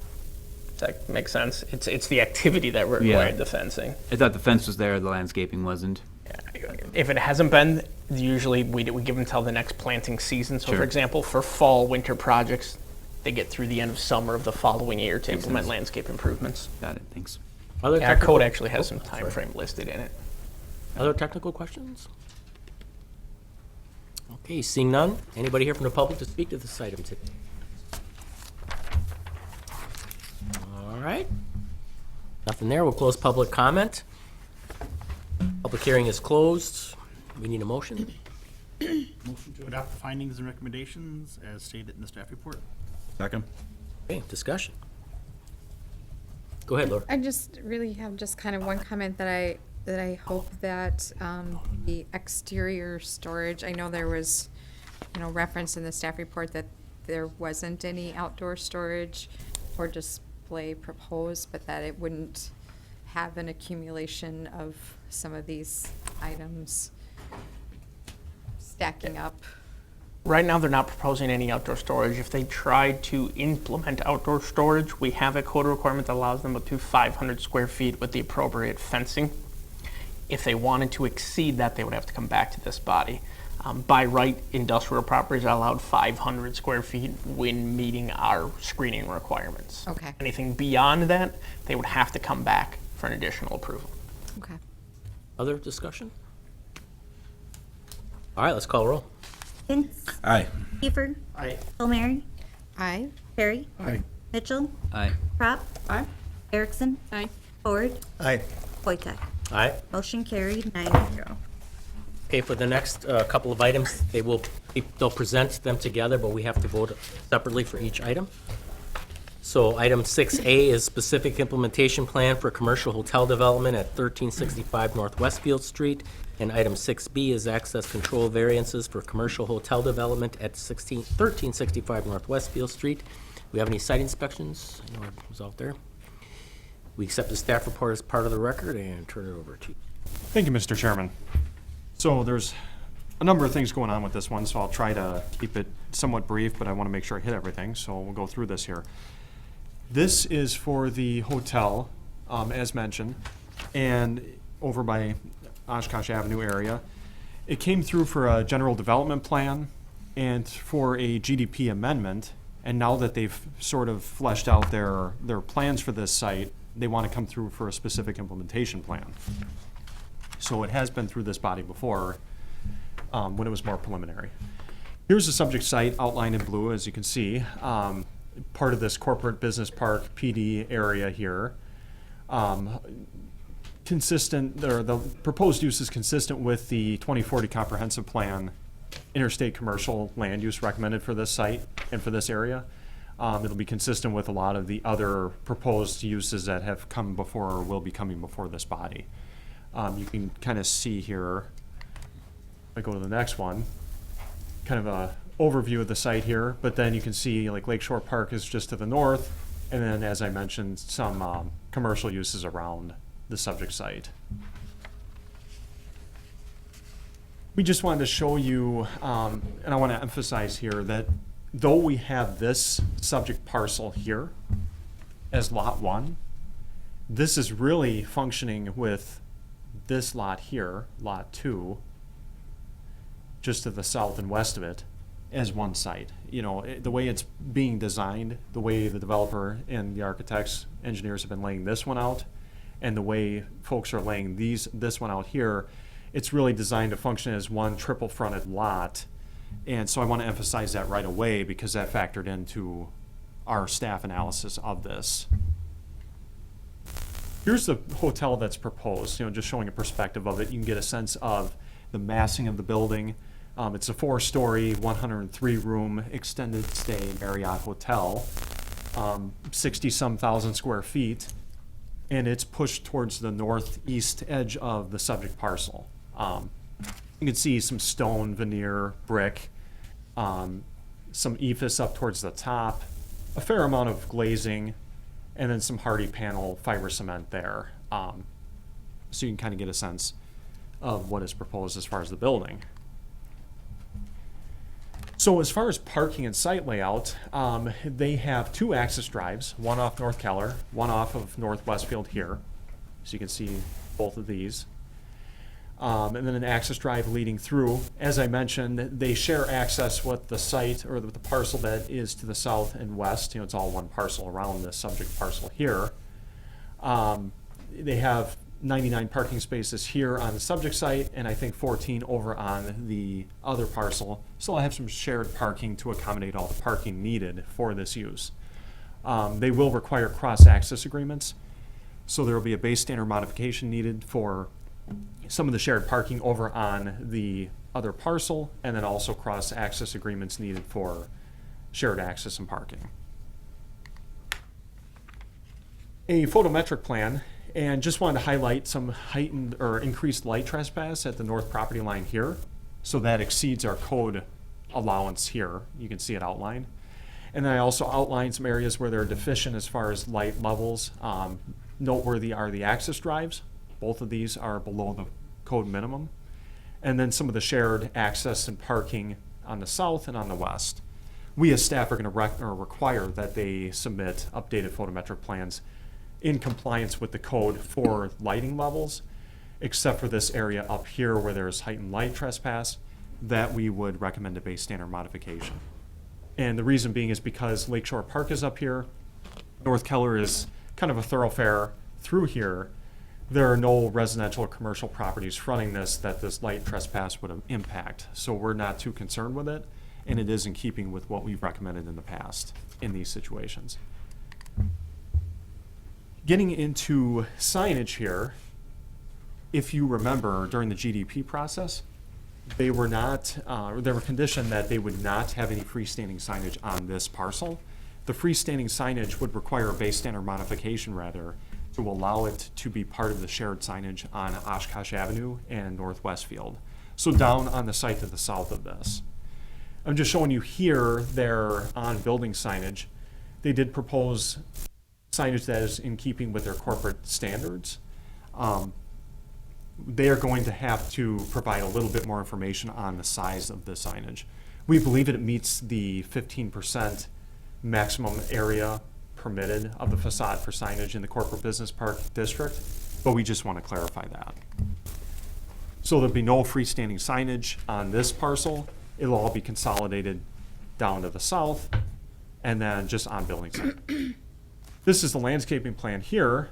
Speaker 4: Does that make sense? It's the activity that required the fencing.
Speaker 6: I thought the fence was there, the landscaping wasn't.
Speaker 4: If it hasn't been, usually we give them till the next planting season. So
Speaker 6: Sure.
Speaker 4: for example, for fall, winter projects, they get through the end of summer of the following year to implement landscape improvements.
Speaker 6: Got it, thanks.
Speaker 1: Other
Speaker 4: And our
Speaker 1: technical-
Speaker 4: code actually has some
Speaker 1: Oh,
Speaker 4: time
Speaker 1: sorry.
Speaker 4: frame listed in it.
Speaker 1: Other technical questions? Okay, seeing none. Anybody here from the public to speak to this item today? All right. Nothing there. We'll close public comment. Public hearing is closed. We need a motion.
Speaker 11: Motion to adopt the findings and recommendations as stated in the staff report.
Speaker 13: Second.
Speaker 1: Okay, discussion. Go ahead, Laura.
Speaker 3: I just really have just kind of one comment that I hope that the exterior storage, I know there was, reference in the staff report that there wasn't any outdoor storage or display proposed, but that it wouldn't have an accumulation of some of these items stacking up.
Speaker 4: Right now, they're not proposing any outdoor storage. If they tried to implement outdoor storage, we have a code requirement that allows them up to 500 square feet with the appropriate fencing. If they wanted to exceed that, they would have to come back to this body. By right, industrial properties are allowed 500 square feet when meeting our screening requirements.
Speaker 3: Okay.
Speaker 4: Anything beyond that, they would have to come back for an additional approval.
Speaker 3: Okay.
Speaker 1: Other discussion? All right, let's call roll.
Speaker 2: Vince.
Speaker 13: Aye.
Speaker 2: Kiefer.
Speaker 11: Aye.
Speaker 2: Palmieri.
Speaker 3: Aye.
Speaker 2: Perry.
Speaker 13: Aye.
Speaker 2: Mitchell.
Speaker 6: Aye.
Speaker 2: Crop.
Speaker 3: Aye.
Speaker 2: Erickson.
Speaker 3: Aye.
Speaker 2: Ford.
Speaker 7: Aye.
Speaker 2: Wojtek.
Speaker 1: All right.
Speaker 2: Motion carried 9-0.
Speaker 1: Okay, for the next couple of items, they'll present them together, but we have to vote separately for each item. So item 6A is specific implementation plan for commercial hotel development at 1365 North Westfield Street. And item 6B is access control variances for commercial hotel development at 1365 North Westfield Street. We have any site inspections? I know it was out there. We accept the staff report as part of the record and turn it over to you.
Speaker 10: Thank you, Mr. Chairman. So there's a number of things going on with this one, so I'll try to keep it somewhat brief, but I want to make sure I hit everything, so we'll go through this here. This is for the hotel, as mentioned, and over by Oshkosh Avenue area. It came through for a general development plan and for a GDP amendment, and now that they've sort of fleshed out their plans for this site, they want to come through for a specific implementation plan. So it has been through this body before, when it was more preliminary. Here's the subject site outlined in blue, as you can see. Part of this corporate business park PD area here. The proposed use is consistent with the 2040 comprehensive plan interstate commercial land use recommended for this site and for this area. It'll be consistent with a lot of the other proposed uses that have come before or will be coming before this body. You can kind of see here, if I go to the next one, kind of a overview of the site here, but then you can see like Lakeshore Park is just to the north, and then as I mentioned, some commercial uses around the subject site. We just wanted to show you, and I want to emphasize here that though we have this subject parcel here as lot 1, this is really functioning with this lot here, lot 2, just to the south and west of it, as one site. You know, the way it's being designed, the way the developer and the architects, engineers have been laying this one out, and the way folks are laying this one out here, it's really designed to function as one triple fronted lot. And so I want to emphasize that right away because that factored into our staff analysis of this. Here's the hotel that's proposed, just showing a perspective of it. You can get a sense of the massing of the building. It's a 4-story, 103-room extended stay Marriott hotel, 60-some thousand square feet, and it's pushed towards the northeast edge of the subject parcel. You can see some stone, veneer, brick, some ephes up towards the top, a fair amount of glazing, and then some hardy panel fiber cement there. So you can kind of get a sense of what is proposed as far as the building. So as far as parking and site layout, they have 2 access drives, one off North Keller, one off of North Westfield here. So you can see both of these. And then an access drive leading through. As I mentioned, they share access with the site or with the parcel that is to the south and west. You know, it's all one parcel around the subject parcel here. They have 99 parking spaces here on the subject site, and I think 14 over on the other parcel. So I have some shared parking to accommodate all the parking needed for this use. They will require cross-access agreements, so there will be a base standard modification needed for some of the shared parking over on the other parcel, and then also cross-access agreements needed for shared access and parking. A photometric plan. And just wanted to highlight some heightened or increased light trespass at the north property line here. So that exceeds our code allowance here. You can see it outlined. And then I also outlined some areas where they're deficient as far as light levels. Noteworthy are the access drives. Both of these are below the code minimum. And then some of the shared access and parking on the south and on the west. We as staff are going to require that they submit updated photometric plans in compliance with the code for lighting levels, except for this area up here where there's heightened light trespass, that we would recommend a base standard modification. And the reason being is because Lakeshore Park is up here, North Keller is kind of a thoroughfare through here. There are no residential or commercial properties fronting this that this light trespass would impact. So we're not too concerned with it, and it is in keeping with what we've recommended in the past in these situations. Getting into signage here, if you remember during the GDP process, they were not, they were conditioned that they would not have any freestanding signage on this parcel. The freestanding signage would require a base standard modification rather to allow it to be part of the shared signage on Oshkosh Avenue and North Westfield. So down on the site to the south of this. I'm just showing you here their on-building signage. They did propose signage that is in keeping with their corporate standards. They are going to have to provide a little bit more information on the size of the signage. We believe that it meets the 15% maximum area permitted of the facade for signage in the corporate business park district, but we just want to clarify that. So there'll be no freestanding signage on this parcel. It'll all be consolidated down to the south and then just on building signage. This is the landscaping plan here.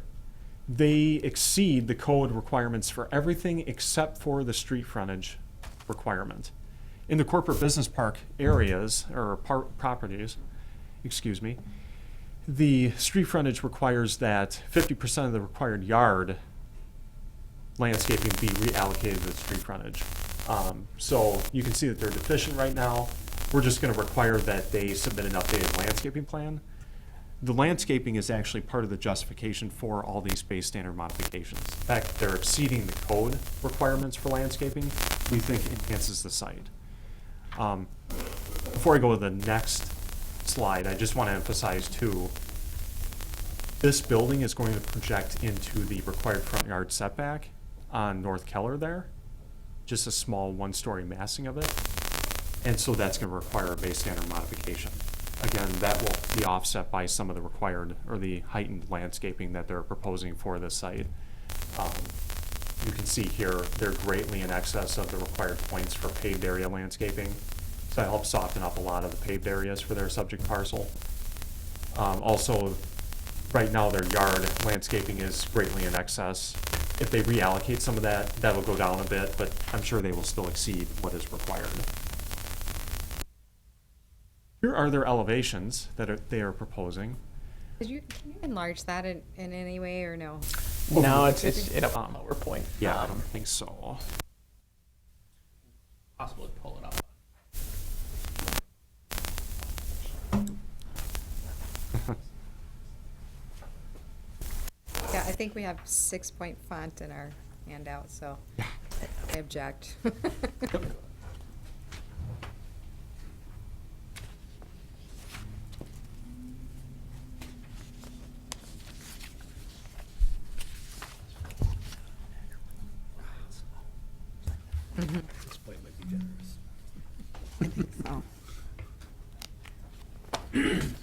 Speaker 10: They exceed the code requirements for everything except for the street frontage requirement. In the corporate business park areas, or properties, excuse me, the street frontage requires that 50% of the required yard landscaping be reallocated to the street frontage. So you can see that they're deficient right now. We're just going to require that they submit an updated landscaping plan. The landscaping is actually part of the justification for all these base standard modifications. In fact, they're exceeding the code requirements for landscaping. We think enhances the site. Before I go to the next slide, I just want to emphasize too, this building is going to project into the required front yard setback on North Keller there. Just a small one-story massing of it. And so that's going to require a base standard modification. Again, that will be offset by some of the required or the heightened landscaping that they're proposing for this site. You can see here, they're greatly in excess of the required points for paved area landscaping. So that helps soften up a lot of the paved areas for their subject parcel. Also, right now their yard landscaping is greatly in excess. If they reallocate some of that, that'll go down a bit, but I'm sure they will still exceed what is required. Here are their elevations that they are proposing.
Speaker 3: Can you enlarge that in any way or no?
Speaker 4: No, it's at a lower point.
Speaker 10: Yeah, I don't think so.
Speaker 12: Possible to pull it up.
Speaker 3: Yeah, I think we have 6-point font in our handout, so I object.
Speaker 2: I think so.
Speaker 13: I'm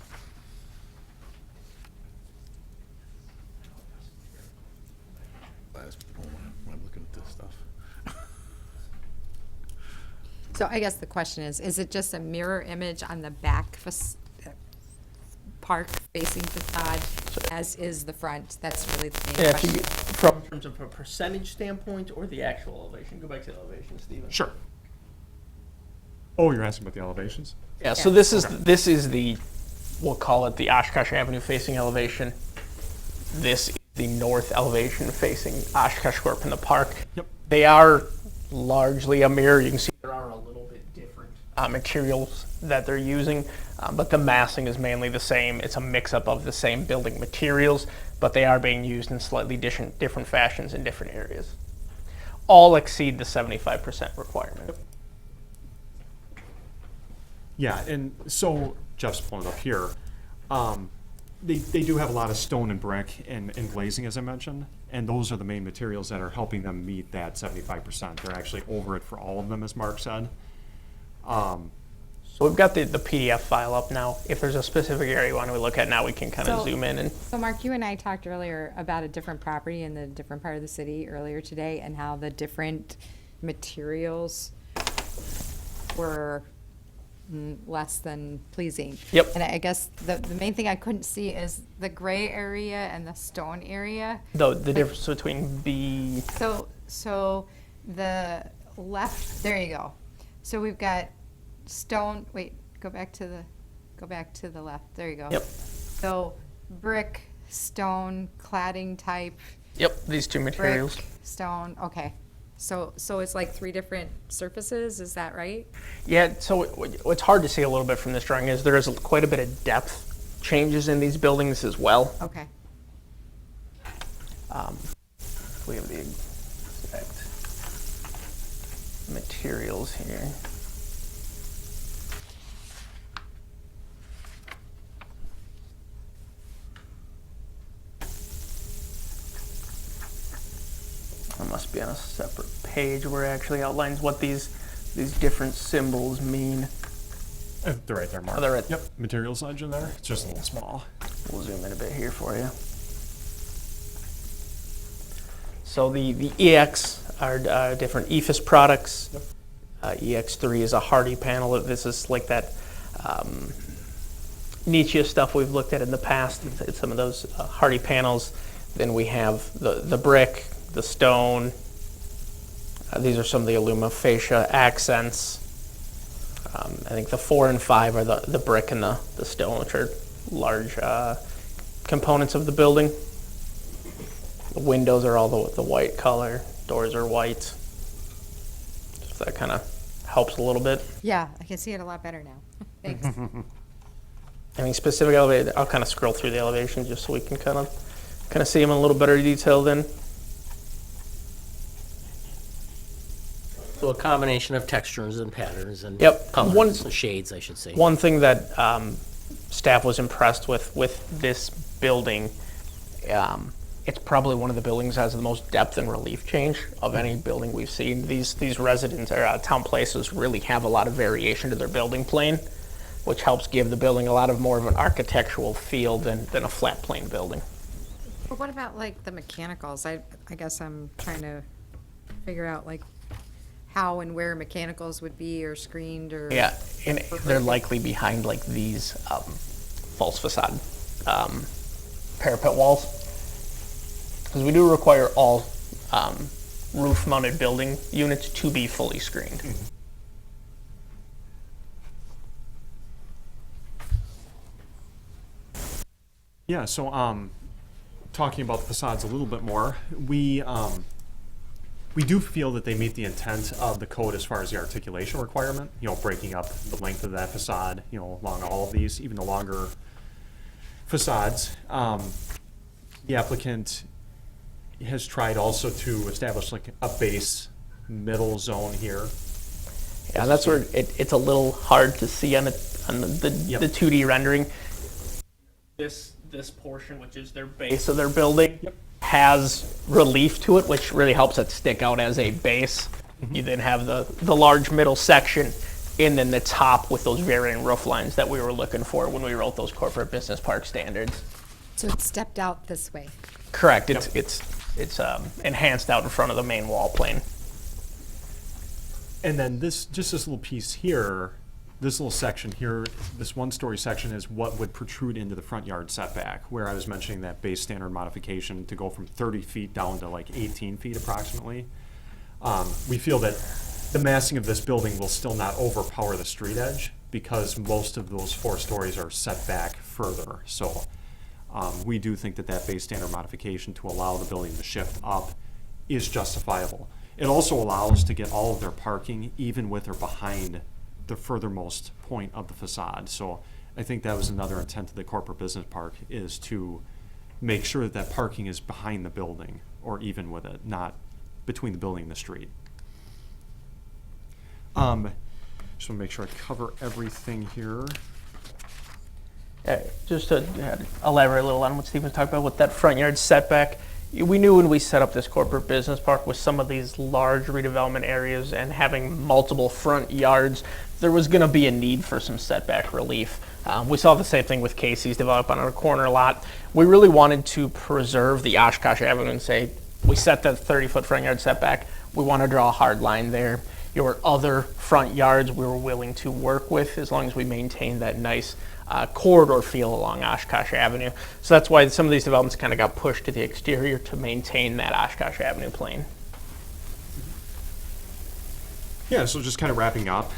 Speaker 13: looking at this stuff.
Speaker 3: So I guess the question is it just a mirror image on the back park facing facade as is the front? That's really the main
Speaker 4: Yeah, if you
Speaker 3: question.
Speaker 4: get from in terms of a percentage standpoint or the actual elevation. Go back to the elevation, Stephen.
Speaker 10: Sure. Oh, you're asking about the elevations?
Speaker 4: Yeah, so this is the, we'll call it the Oshkosh Avenue facing elevation. This is the north elevation facing Oshkosh Corp in the park.
Speaker 10: Yep.
Speaker 4: They are largely a mirror. You can see there are a little bit different materials that they're using, but the massing is mainly the same. It's a mix-up of the same building materials, but they are being used in slightly different fashions in different areas. All exceed the 75% requirement. Yep.
Speaker 10: Yeah, and so Jeff's pulling it up here. They do have a lot of stone and brick and glazing, as I mentioned, and those are the main materials that are helping them meet that 75%. They're actually over it for all of them, as Mark said.
Speaker 4: So we've got the PDF file up now. If there's a specific area you want to look at now, we can kind of zoom in.
Speaker 3: So Mark, you and I talked earlier about a different property in the different part of the city earlier today and how the different materials were less than pleasing.
Speaker 4: Yep.
Speaker 3: And I guess the main thing I couldn't see is the gray area and the stone area.
Speaker 4: The difference between the...
Speaker 3: So the left, there you go. So we've got stone, wait, go back to the left, there you go.
Speaker 4: Yep.
Speaker 3: So brick, stone, cladding type.
Speaker 4: Yep, these two materials.
Speaker 3: Brick, stone, okay. So it's like 3 different surfaces, is that right?
Speaker 4: Yeah, so what's hard to see a little bit from this drawing is there is quite a bit of depth changes in these buildings as well.
Speaker 3: Okay.
Speaker 4: We have the exact materials here. It must be on a separate page where it actually outlines what these different symbols mean.
Speaker 10: They're right there, Mark.
Speaker 4: Oh, they're right.
Speaker 10: Yep, materials legend there. It's just a little small.
Speaker 4: We'll zoom in a bit here for you. So the EX are different EFIS products. Yep. EX3 is a hardy panel. This is like that Nietzsche stuff we've looked at in the past. It's some of those hardy panels. Then we have the brick, the stone. These are some of the aluma fascia accents. I think the 4 and 5 are the brick and the stone, which are large components of the building. The windows are all the white color. Doors are white. So that kind of helps a little bit.
Speaker 3: Yeah, I can see it a lot better now. Thanks.
Speaker 4: Any specific elevation? I'll kind of scroll through the elevation just so we can kind of see them in a little better detail then.
Speaker 1: So a combination of textures and patterns and
Speaker 4: Yep.
Speaker 1: colors and shades, I should say.
Speaker 4: One thing that staff was impressed with this building, it's probably one of the buildings that has the most depth and relief change of any building we've seen. These residents or town places really have a lot of variation to their building plane, which helps give the building a lot of more of an architectural feel than a flat plane building.
Speaker 3: But what about like the mechanicals? I guess I'm trying to figure out like how and where mechanicals would be or screened or.
Speaker 4: Yeah, and they're likely behind like these false facade parapet walls. Because we do require all roof-mounted building units to be fully screened.
Speaker 10: Mm-hmm. Yeah, so talking about the facades a little bit more, we do feel that they meet the intent of the code as far as the articulation requirement, breaking up the length of that facade, along all of these, even the longer facades. The applicant has tried also to establish like a base middle zone here.
Speaker 4: Yeah, that's where it's a little hard to see on the 2D rendering. This portion, which is their base of their building, has relief to it, which really helps it stick out as a base. You then have the large middle section, and then the top with those varying roof lines that we were looking for when we wrote those corporate business park standards.
Speaker 3: So it's stepped out this way.
Speaker 4: Correct. It's enhanced out in front of the main wall plane.
Speaker 10: And then this little piece here, this little section here, this one-story section is what would protrude into the front yard setback, where I was mentioning that base standard modification to go from 30 feet down to like 18 feet approximately. We feel that the massing of this building will still not overpower the street edge because most of those 4 stories are set back further. So we do think that that base standard modification to allow the building to shift up is justifiable. It also allows to get all of their parking even with or behind the furthermost point of the facade. So I think that was another intent of the corporate business park, is to make sure that that parking is behind the building or even with it, not between the building and the street. Just want to make sure I cover everything here.
Speaker 4: Just to elaborate a little on what Steve was talking about with that front yard setback, we knew when we set up this corporate business park with some of these large redevelopment areas and having multiple front yards, there was going to be a need for some setback relief. We saw the same thing with Casey's develop on our corner lot. We really wanted to preserve the Oshkosh Avenue and say, we set that 30-foot front yard setback. We want to draw a hard line there. Your other front yards we were willing to work with as long as we maintain that nice corridor feel along Oshkosh Avenue. So that's why some of these developments kind of got pushed to the exterior to maintain that Oshkosh Avenue plane.
Speaker 10: Yeah, so just kind of wrapping up.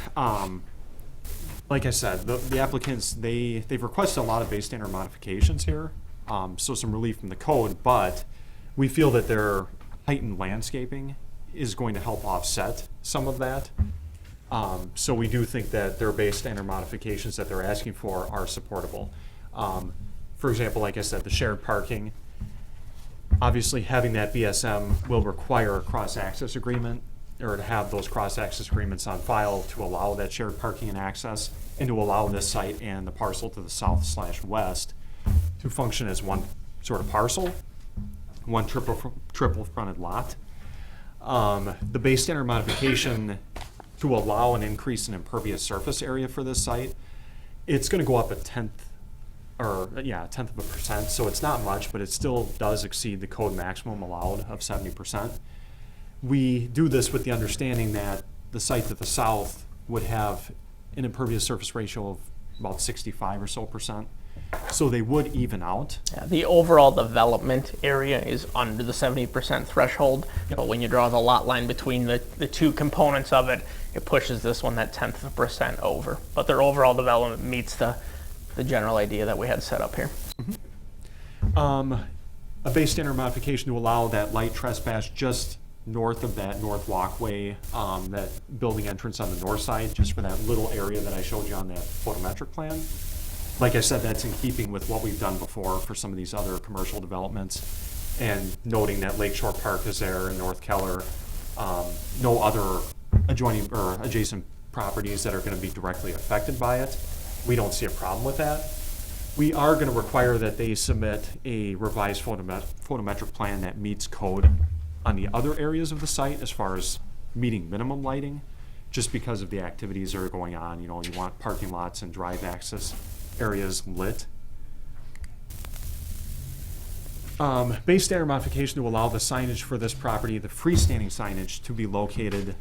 Speaker 10: Like I said, the applicants, they've requested a lot of base standard modifications here, so some relief from the code, but we feel that their heightened landscaping is going to help offset some of that. So we do think that their base standard modifications that they're asking for are supportable. For example, like I said, the shared parking, obviously having that BSM will require a cross-access agreement, or to have those cross-access agreements on file to allow that shared parking and access, and to allow this site and the parcel to the south/west to function as one sort of parcel, one triple fronted lot. The base standard modification to allow an increase in impervious surface area for this site, it's going to go up a tenth of a percent. So it's not much, but it still does exceed the code maximum allowed of 70%. We do this with the understanding that the site to the south would have an impervious surface ratio of about 65 or so percent. So they would even out.
Speaker 4: Yeah, the overall development area is under the 70% threshold, but when you draw the lot line between the two components of it, it pushes this one that 10th of a percent over. But their overall development meets the general idea that we had set up here.
Speaker 10: A base standard modification to allow that light trespass just north of that north walkway, that building entrance on the north side, just for that little area that I showed you on that photometric plan. Like I said, that's in keeping with what we've done before for some of these other commercial developments, and noting that Lakeshore Park is there in North Keller. No other adjoining or adjacent properties that are going to be directly affected by it. We don't see a problem with that. We are going to require that they submit a revised photometric plan that meets code on the other areas of the site as far as meeting minimum lighting, just because of the activities that are going on. You know, you want parking lots and drive access areas lit. Base standard modification to allow the signage for this property, the freestanding signage, to be located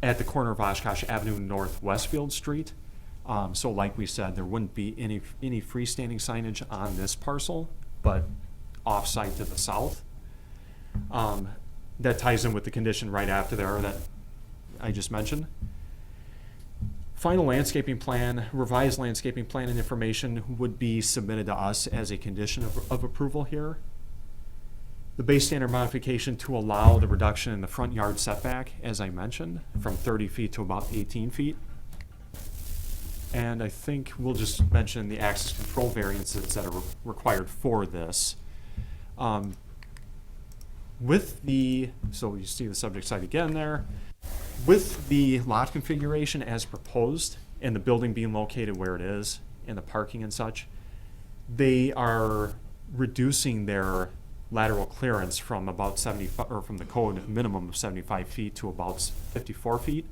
Speaker 10: at the corner of Oshkosh Avenue and North Westfield Street. So like we said, there wouldn't be any freestanding signage on this parcel, but off-site to the south. That ties in with the condition right after there that I just mentioned. Final landscaping plan, revised landscaping plan and information would be submitted to us as a condition of approval here. The base standard modification to allow the reduction in the front yard setback, as I mentioned, from 30 feet to about 18 feet. And I think we'll just mention the access control variances that are required for this. So you see the subject site again there. With the lot configuration as proposed and the building being located where it is and the parking and such, they are reducing their lateral clearance from about 75, or from the code minimum of 75 feet to about 54 feet.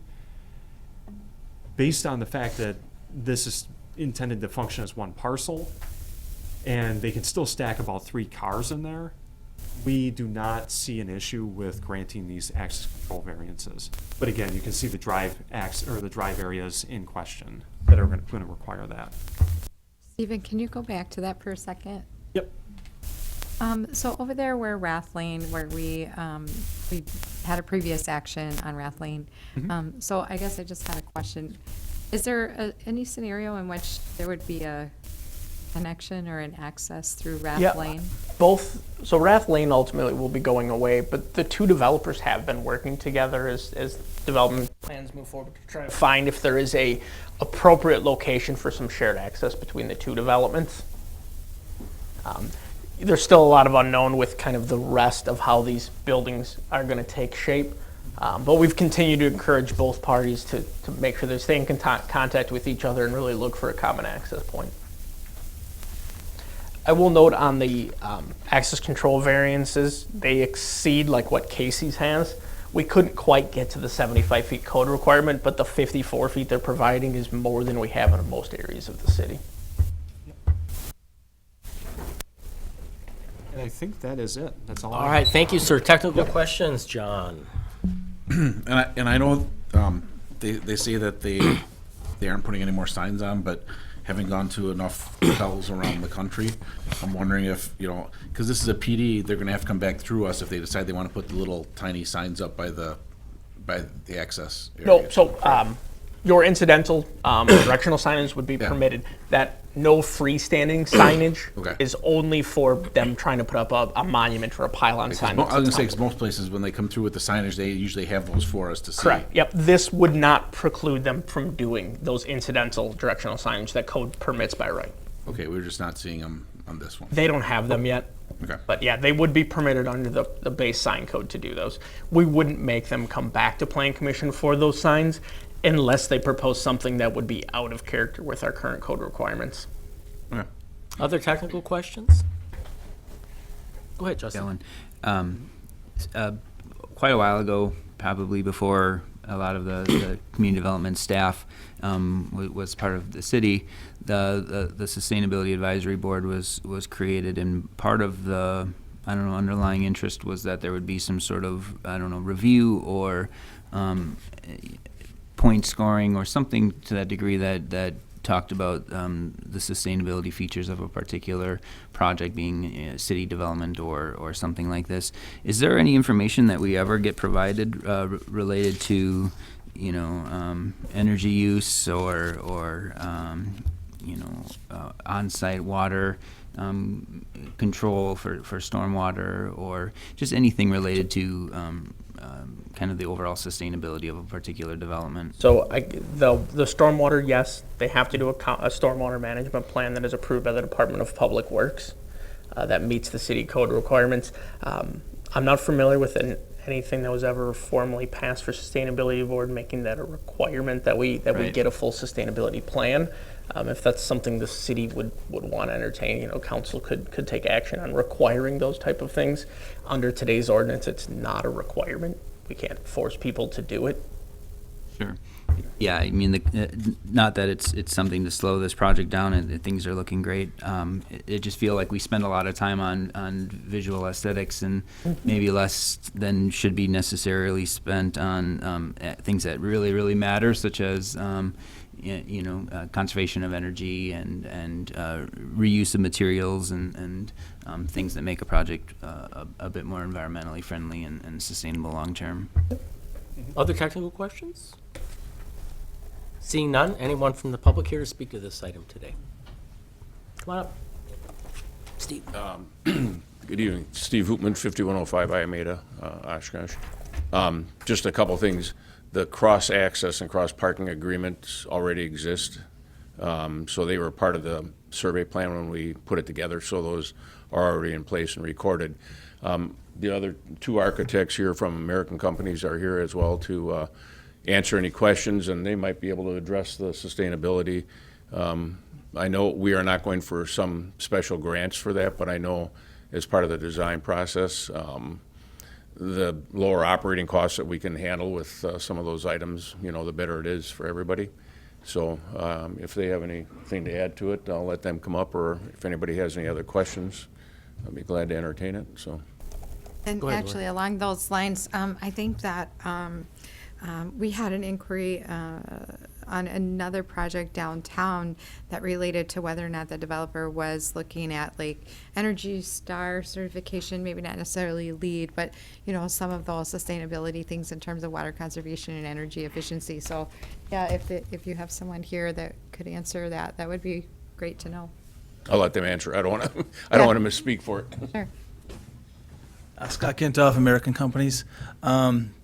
Speaker 10: based on the fact that this is intended to function as one parcel, and they can still stack about 3 cars in there, we do not see an issue with granting these access control variances. But again, you can see the drive areas in question that are going to require that.
Speaker 3: Stephen, can you go back to that for a second?
Speaker 10: Yep.
Speaker 3: So over there where Rath Lane, where we had a previous action on Rath Lane, so I guess I just had a question. Is there any scenario in which there would be a connection or an access through Rath Lane?
Speaker 4: Both, so Rath Lane ultimately will be going away, but the two developers have been working together as development plans move forward to try to find if there is a appropriate location for some shared access between the two developments. There's still a lot of unknown with kind of the rest of how these buildings are going to take shape. But we've continued to encourage both parties to make sure they're staying in contact with each other and really look for a common access point. I will note on the access control variances, they exceed like what Casey's has. We couldn't quite get to the 75 feet code requirement, but the 54 feet they're providing is more than we have in most areas of the city.
Speaker 10: And I think that is it. That's all.
Speaker 1: All right, thank you, sir. Technical questions, John?
Speaker 13: And I know they say that they aren't putting any more signs on, but having gone to enough hotels around the country, I'm wondering if, because this is a PD, they're going to have to come back through us if they decide they want to put the little tiny signs up by the access area.
Speaker 4: No, so your incidental directional signage would be permitted. That no freestanding signage is only for them trying to put up a monument or a pylon sign.
Speaker 13: I was going to say, because most places, when they come through with the signage, they usually have those for us to see.
Speaker 4: Correct. Yep. This would not preclude them from doing those incidental directional signage that code permits by right.
Speaker 13: Okay, we're just not seeing them on this one.
Speaker 4: They don't have them yet.
Speaker 13: Okay.
Speaker 4: But yeah, they would be permitted under the base sign code to do those. We wouldn't make them come back to Plan Commission for those signs unless they propose something that would be out of character with our current code requirements.
Speaker 13: Okay.
Speaker 1: Other technical questions? Go ahead, Justin.
Speaker 6: Quite a while ago, probably before a lot of the community development staff was part of the city, the Sustainability Advisory Board was created, and part of the underlying interest was that there would be some sort of review or point scoring or something to that degree that talked about the sustainability features of a particular project being city development or something like this. Is there any information that we ever get provided related to energy use or on-site water control for stormwater, or just anything related to kind of the overall sustainability of a particular development?
Speaker 4: So the stormwater, yes, they have to do a stormwater management plan that is approved by the Department of Public Works that meets the city code requirements. I'm not familiar with anything that was ever formally passed for Sustainability Board making that a requirement that we get a full sustainability plan. If that's something the city would want to entertain, council could take action on requiring those type of things. Under today's ordinance, it's not a requirement. We can't force people to do it.
Speaker 6: Sure. Yeah, I mean, not that it's something to slow this project down, and things are looking great. It just feel like we spend a lot of time on visual aesthetics, and maybe less than should be necessarily spent on things that really, really matter, such as conservation of energy and reuse of materials and things that make a project a bit more environmentally friendly and sustainable long term.
Speaker 1: Other technical questions? Seeing none, anyone from the public here to speak to this item today? Come on up. Steve.
Speaker 14: Good evening. Steve Hoopman, 5105 Iameda, Oshkosh. Just a couple things. The cross-access and cross-parking agreements already exist. So they were part of the survey plan when we put it together, so those are already in place and recorded. The other two architects here from American companies are here as well to answer any questions, and they might be able to address the sustainability. I know we are not going for some special grants for that, but I know as part of the design process, the lower operating costs that we can handle with some of those items, the better it is for everybody. So if they have anything to add to it, I'll let them come up, or if anybody has any other questions, I'll be glad to entertain it, so.
Speaker 3: And
Speaker 1: Go ahead,
Speaker 3: actually, along those lines, I think that we had an inquiry on another project downtown that related to whether or not the developer was looking at like Energy Star certification, maybe not necessarily LEED, but you know, some of those sustainability things in terms of water conservation and energy efficiency. So, yeah, if you have someone here that could answer that, that would be great to know.
Speaker 14: I'll let them answer. I don't want to. I don't want to misspeak for it.
Speaker 3: Sure.
Speaker 15: Scott Kintoff, American Companies.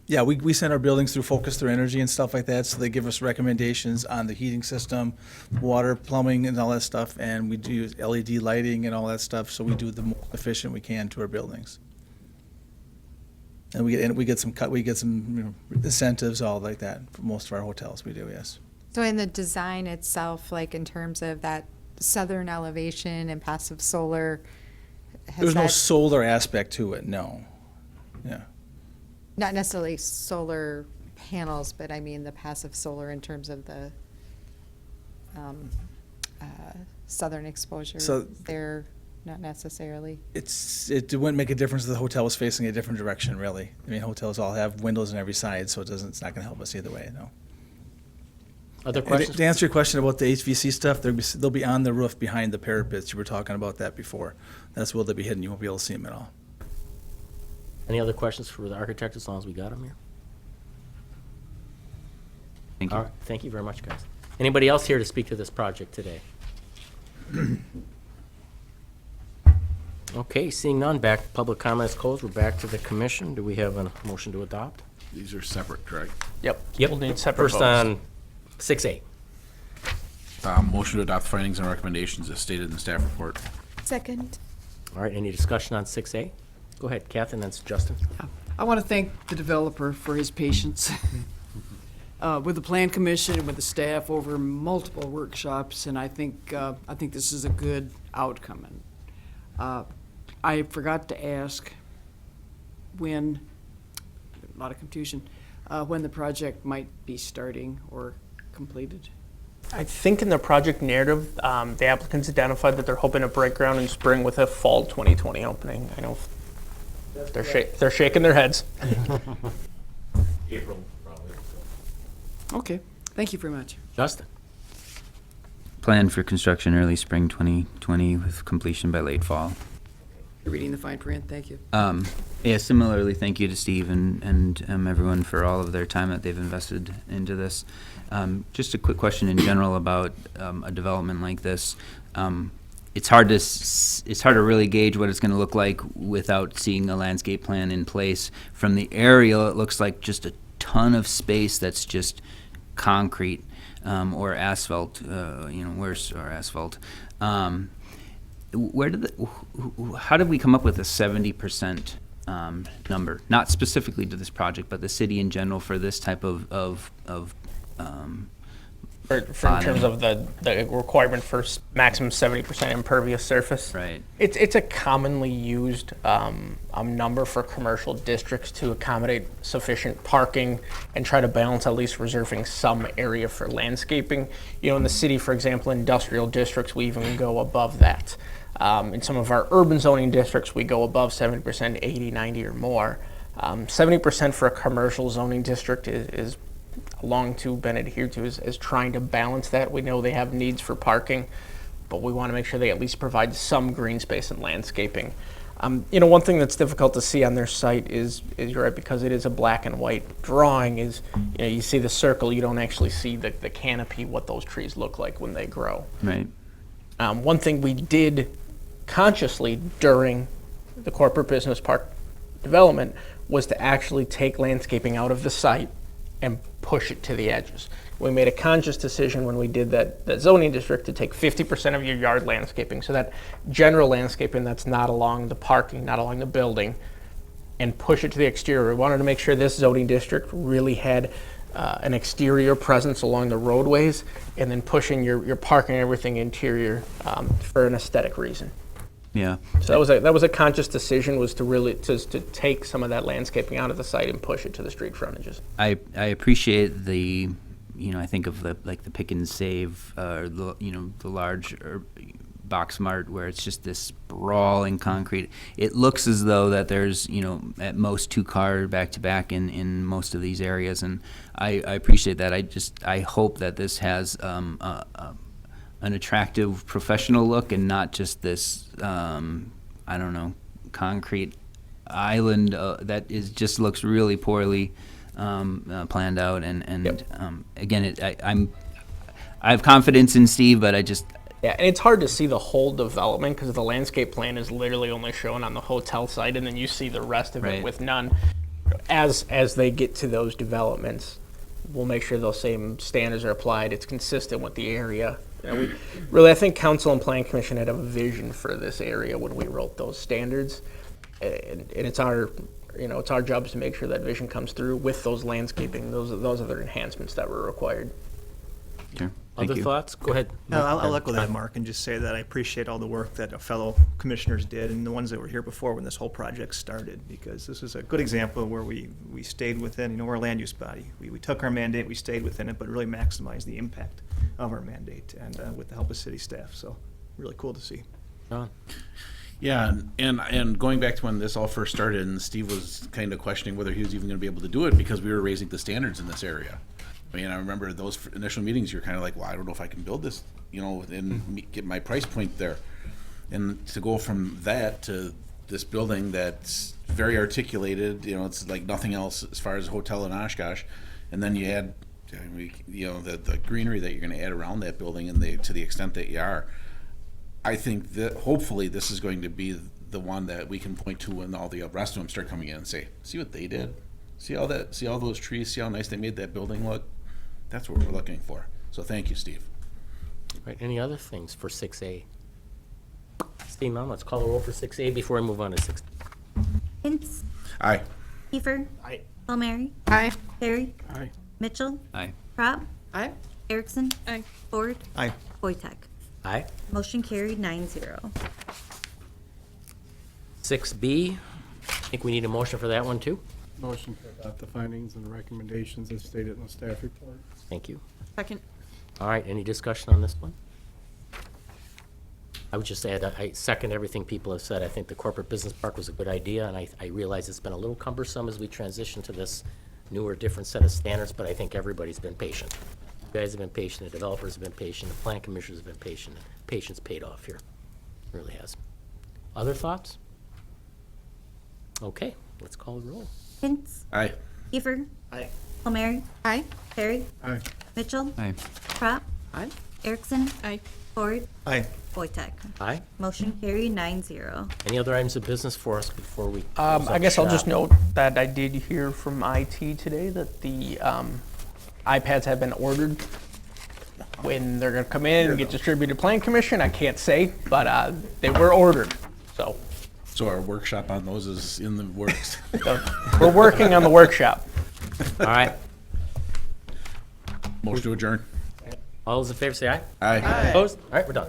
Speaker 15: Yeah, we send our buildings through Focus Through Energy and stuff like that, so they give us recommendations on the heating system, water, plumbing, and all that stuff, and we do use LED lighting and all that stuff, so we do the most efficient we can to our buildings. And we get some you know, incentives, all like that for most of our hotels. We do, yes.
Speaker 3: So in the design itself, like in terms of that southern elevation and passive solar,
Speaker 15: There's no solar aspect to it, no. Yeah.
Speaker 3: not necessarily solar panels, but I mean the passive solar in terms of the southern exposure.
Speaker 15: So-
Speaker 3: There, not necessarily.
Speaker 15: It wouldn't make a difference if the hotel was facing a different direction, really. I mean, hotels all have windows on every side, so it's not gonna help us either way, no.
Speaker 1: Other
Speaker 15: And
Speaker 1: questions?
Speaker 15: to answer your question about the HVC stuff, they'll be on the roof behind the parapets. You were talking about that before. That's where they'll be hidden. You won't be able to see them at all.
Speaker 1: Any other questions for the architect, as long as we got them here?
Speaker 6: Thank you.
Speaker 1: All right, thank you very much, guys. Anybody else here to speak to this project today? Okay, seeing none, back, public comments closed, we're back to the commission. Do we have a motion to adopt?
Speaker 13: These are separate, correct?
Speaker 4: Yep.
Speaker 1: Yep.
Speaker 4: We'll need separate
Speaker 1: First
Speaker 4: votes.
Speaker 1: on 6A.
Speaker 13: Motion to adopt findings and recommendations as stated in the staff report.
Speaker 3: Second.
Speaker 1: All right, any discussion on 6A? Go ahead, Kath, and then Justin.
Speaker 16: I want to thank the developer for his patience with the Plan Commission and with the staff over multiple workshops, and I think this is a good outcome. And I forgot to ask when, a lot of confusion, when the project might be starting or completed.
Speaker 4: I think in the project narrative, the applicants identified that they're hoping to break ground in spring with a fall 2020 opening. I know they're shaking their heads.
Speaker 14: April, probably.
Speaker 16: Okay, thank you very much.
Speaker 1: Justin?
Speaker 6: Plan for construction early spring 2020 with completion by late fall.
Speaker 16: You're reading the fine print, thank you.
Speaker 6: Yeah, similarly, thank you to Steve and everyone for all of their time that they've invested into this. Just a quick question in general about a development like this. It's hard to really gauge what it's going to look like without seeing a landscape plan in place. From the aerial, it looks like just a ton of space that's just concrete or asphalt, worse, or asphalt. How did we come up with a 70% number? Not specifically to this project, but the city in general for this type of
Speaker 4: For in terms of the requirement for maximum 70% impervious surface.
Speaker 6: Right.
Speaker 4: It's a commonly used number for commercial districts to accommodate sufficient parking and try to balance at least reserving some area for landscaping. You know, in the city, for example, industrial districts, we even go above that. In some of our urban zoning districts, we go above 70%, 80, 90 or more. 70% for a commercial zoning district is long to been adhered to is trying to balance that. We know they have needs for parking, but we want to make sure they at least provide some green space and landscaping. One thing that's difficult to see on their site is you're right, because it is a black and white drawing, is you see the circle, you don't actually see the canopy, what those trees look like when they grow.
Speaker 6: Right.
Speaker 4: One thing we did consciously during the corporate business park development was to actually take landscaping out of the site and push it to the edges. We made a conscious decision when we did that zoning district to take 50% of your yard landscaping, so that general landscaping that's not along the parking, not along the building, and push it to the exterior. We wanted to make sure this zoning district really had an exterior presence along the roadways, and then pushing your parking and everything interior for an aesthetic reason.
Speaker 6: Yeah.
Speaker 4: So that was a conscious decision, was to really to take some of that landscaping out of the site and push it to the street frontages.
Speaker 6: I appreciate the I think of the Pick and Save, or the large box mart where it's just this sprawling concrete. It looks as though that there's, at most 2 cars back to back in most of these areas, and I appreciate that. I hope that this has an attractive professional look and not just this, concrete island that just looks really poorly planned out. And again, I have confidence in Steve, but
Speaker 4: Yeah, and it's hard to see the whole development because the landscape plan is literally only shown on the hotel site, and then you see the rest of it with none. As they get to those developments, we'll make sure those same standards are applied. It's consistent with the area. I think Council and Plan Commission had a vision for this area when we wrote those standards, and it's our job to make sure that vision comes through with those landscaping, those other enhancements that were required.
Speaker 6: Okay.
Speaker 1: Other thoughts? Go ahead.
Speaker 7: No, I'll echo that, Mark, and just say that I appreciate all the work that fellow commissioners did and the ones that were here before when this whole project started, because this is a good example of where we stayed within, we're a land use body. We took our mandate, we stayed within it, but really maximized the impact of our mandate and with the help of city staff. So really cool to see.
Speaker 1: John?
Speaker 13: Yeah, and going back to when this all first started, and Steve was kind of questioning whether he was even going to be able to do it because we were raising the standards in this area. I mean, I remember those initial meetings, you're kind of like, well, I don't know if I can build this, and get my price point there. And to go from that to this building that's very articulated, it's like nothing else as far as a hotel in Oshkosh. And then you add, the greenery that you're going to add around that building, and to the extent that you are, I think that hopefully this is going to be the one that we can point to when all the rest of them start coming in and say, see what they did? See all those trees? See how nice they made that building look? That's what we're looking for. So thank you, Steve.
Speaker 1: Right, any other things for 6A? Steve, Mom, let's call a roll for 6A before we move on to 6.
Speaker 2: Hintz,
Speaker 13: Aye.
Speaker 2: Kiefer.
Speaker 7: Aye.
Speaker 2: Palmieri.
Speaker 3: Aye.
Speaker 2: Perry.
Speaker 11: Aye.
Speaker 2: Mitchell.
Speaker 6: Aye.
Speaker 2: Prop.
Speaker 3: Aye.
Speaker 2: Erickson.
Speaker 3: Aye.
Speaker 2: Ford.
Speaker 7: Aye.
Speaker 2: Wojtek.
Speaker 1: Aye.
Speaker 2: Motion carried 9-0.
Speaker 1: 6B, I think we need a motion for that one too.
Speaker 11: Motion to adopt the findings and recommendations as stated in the staff report.
Speaker 1: Thank you.
Speaker 3: Second.
Speaker 1: All right, any discussion on this one? I would just add, I second everything people have said. I think the corporate business park was a good idea, and I realize it's been a little cumbersome as we transition to this newer, different set of standards, but I think everybody's been patient. You guys have been patient, the developers have been patient, the plan commissioners have been patient. Patience paid off here, it really has. Other thoughts? Okay, let's call the roll.
Speaker 2: Hintz.
Speaker 13: Aye.
Speaker 2: Kiefer.
Speaker 7: Aye.
Speaker 2: Palmieri.
Speaker 3: Aye.
Speaker 2: Perry.
Speaker 11: Aye.
Speaker 2: Mitchell.
Speaker 6: Aye.
Speaker 2: Prop.
Speaker 3: Aye.
Speaker 2: Erickson.
Speaker 3: Aye.
Speaker 2: Ford.
Speaker 7: Aye.
Speaker 2: Wojtek.
Speaker 1: Aye.
Speaker 2: Motion carried 9-0.
Speaker 1: Any other items of business for us before we close
Speaker 4: I
Speaker 1: up
Speaker 4: guess I'll
Speaker 1: shop?
Speaker 4: just note that I did hear from IT today that the iPads have been ordered. When they're going to come in and get distributed to Plan Commission, I can't say, but they were ordered.
Speaker 13: So our workshop on those is in the works.
Speaker 4: So we're working on the workshop.
Speaker 1: All right,
Speaker 13: Motion to adjourn.
Speaker 1: all those in favor say aye.
Speaker 13: Aye.
Speaker 1: Opposed? All right, we're done.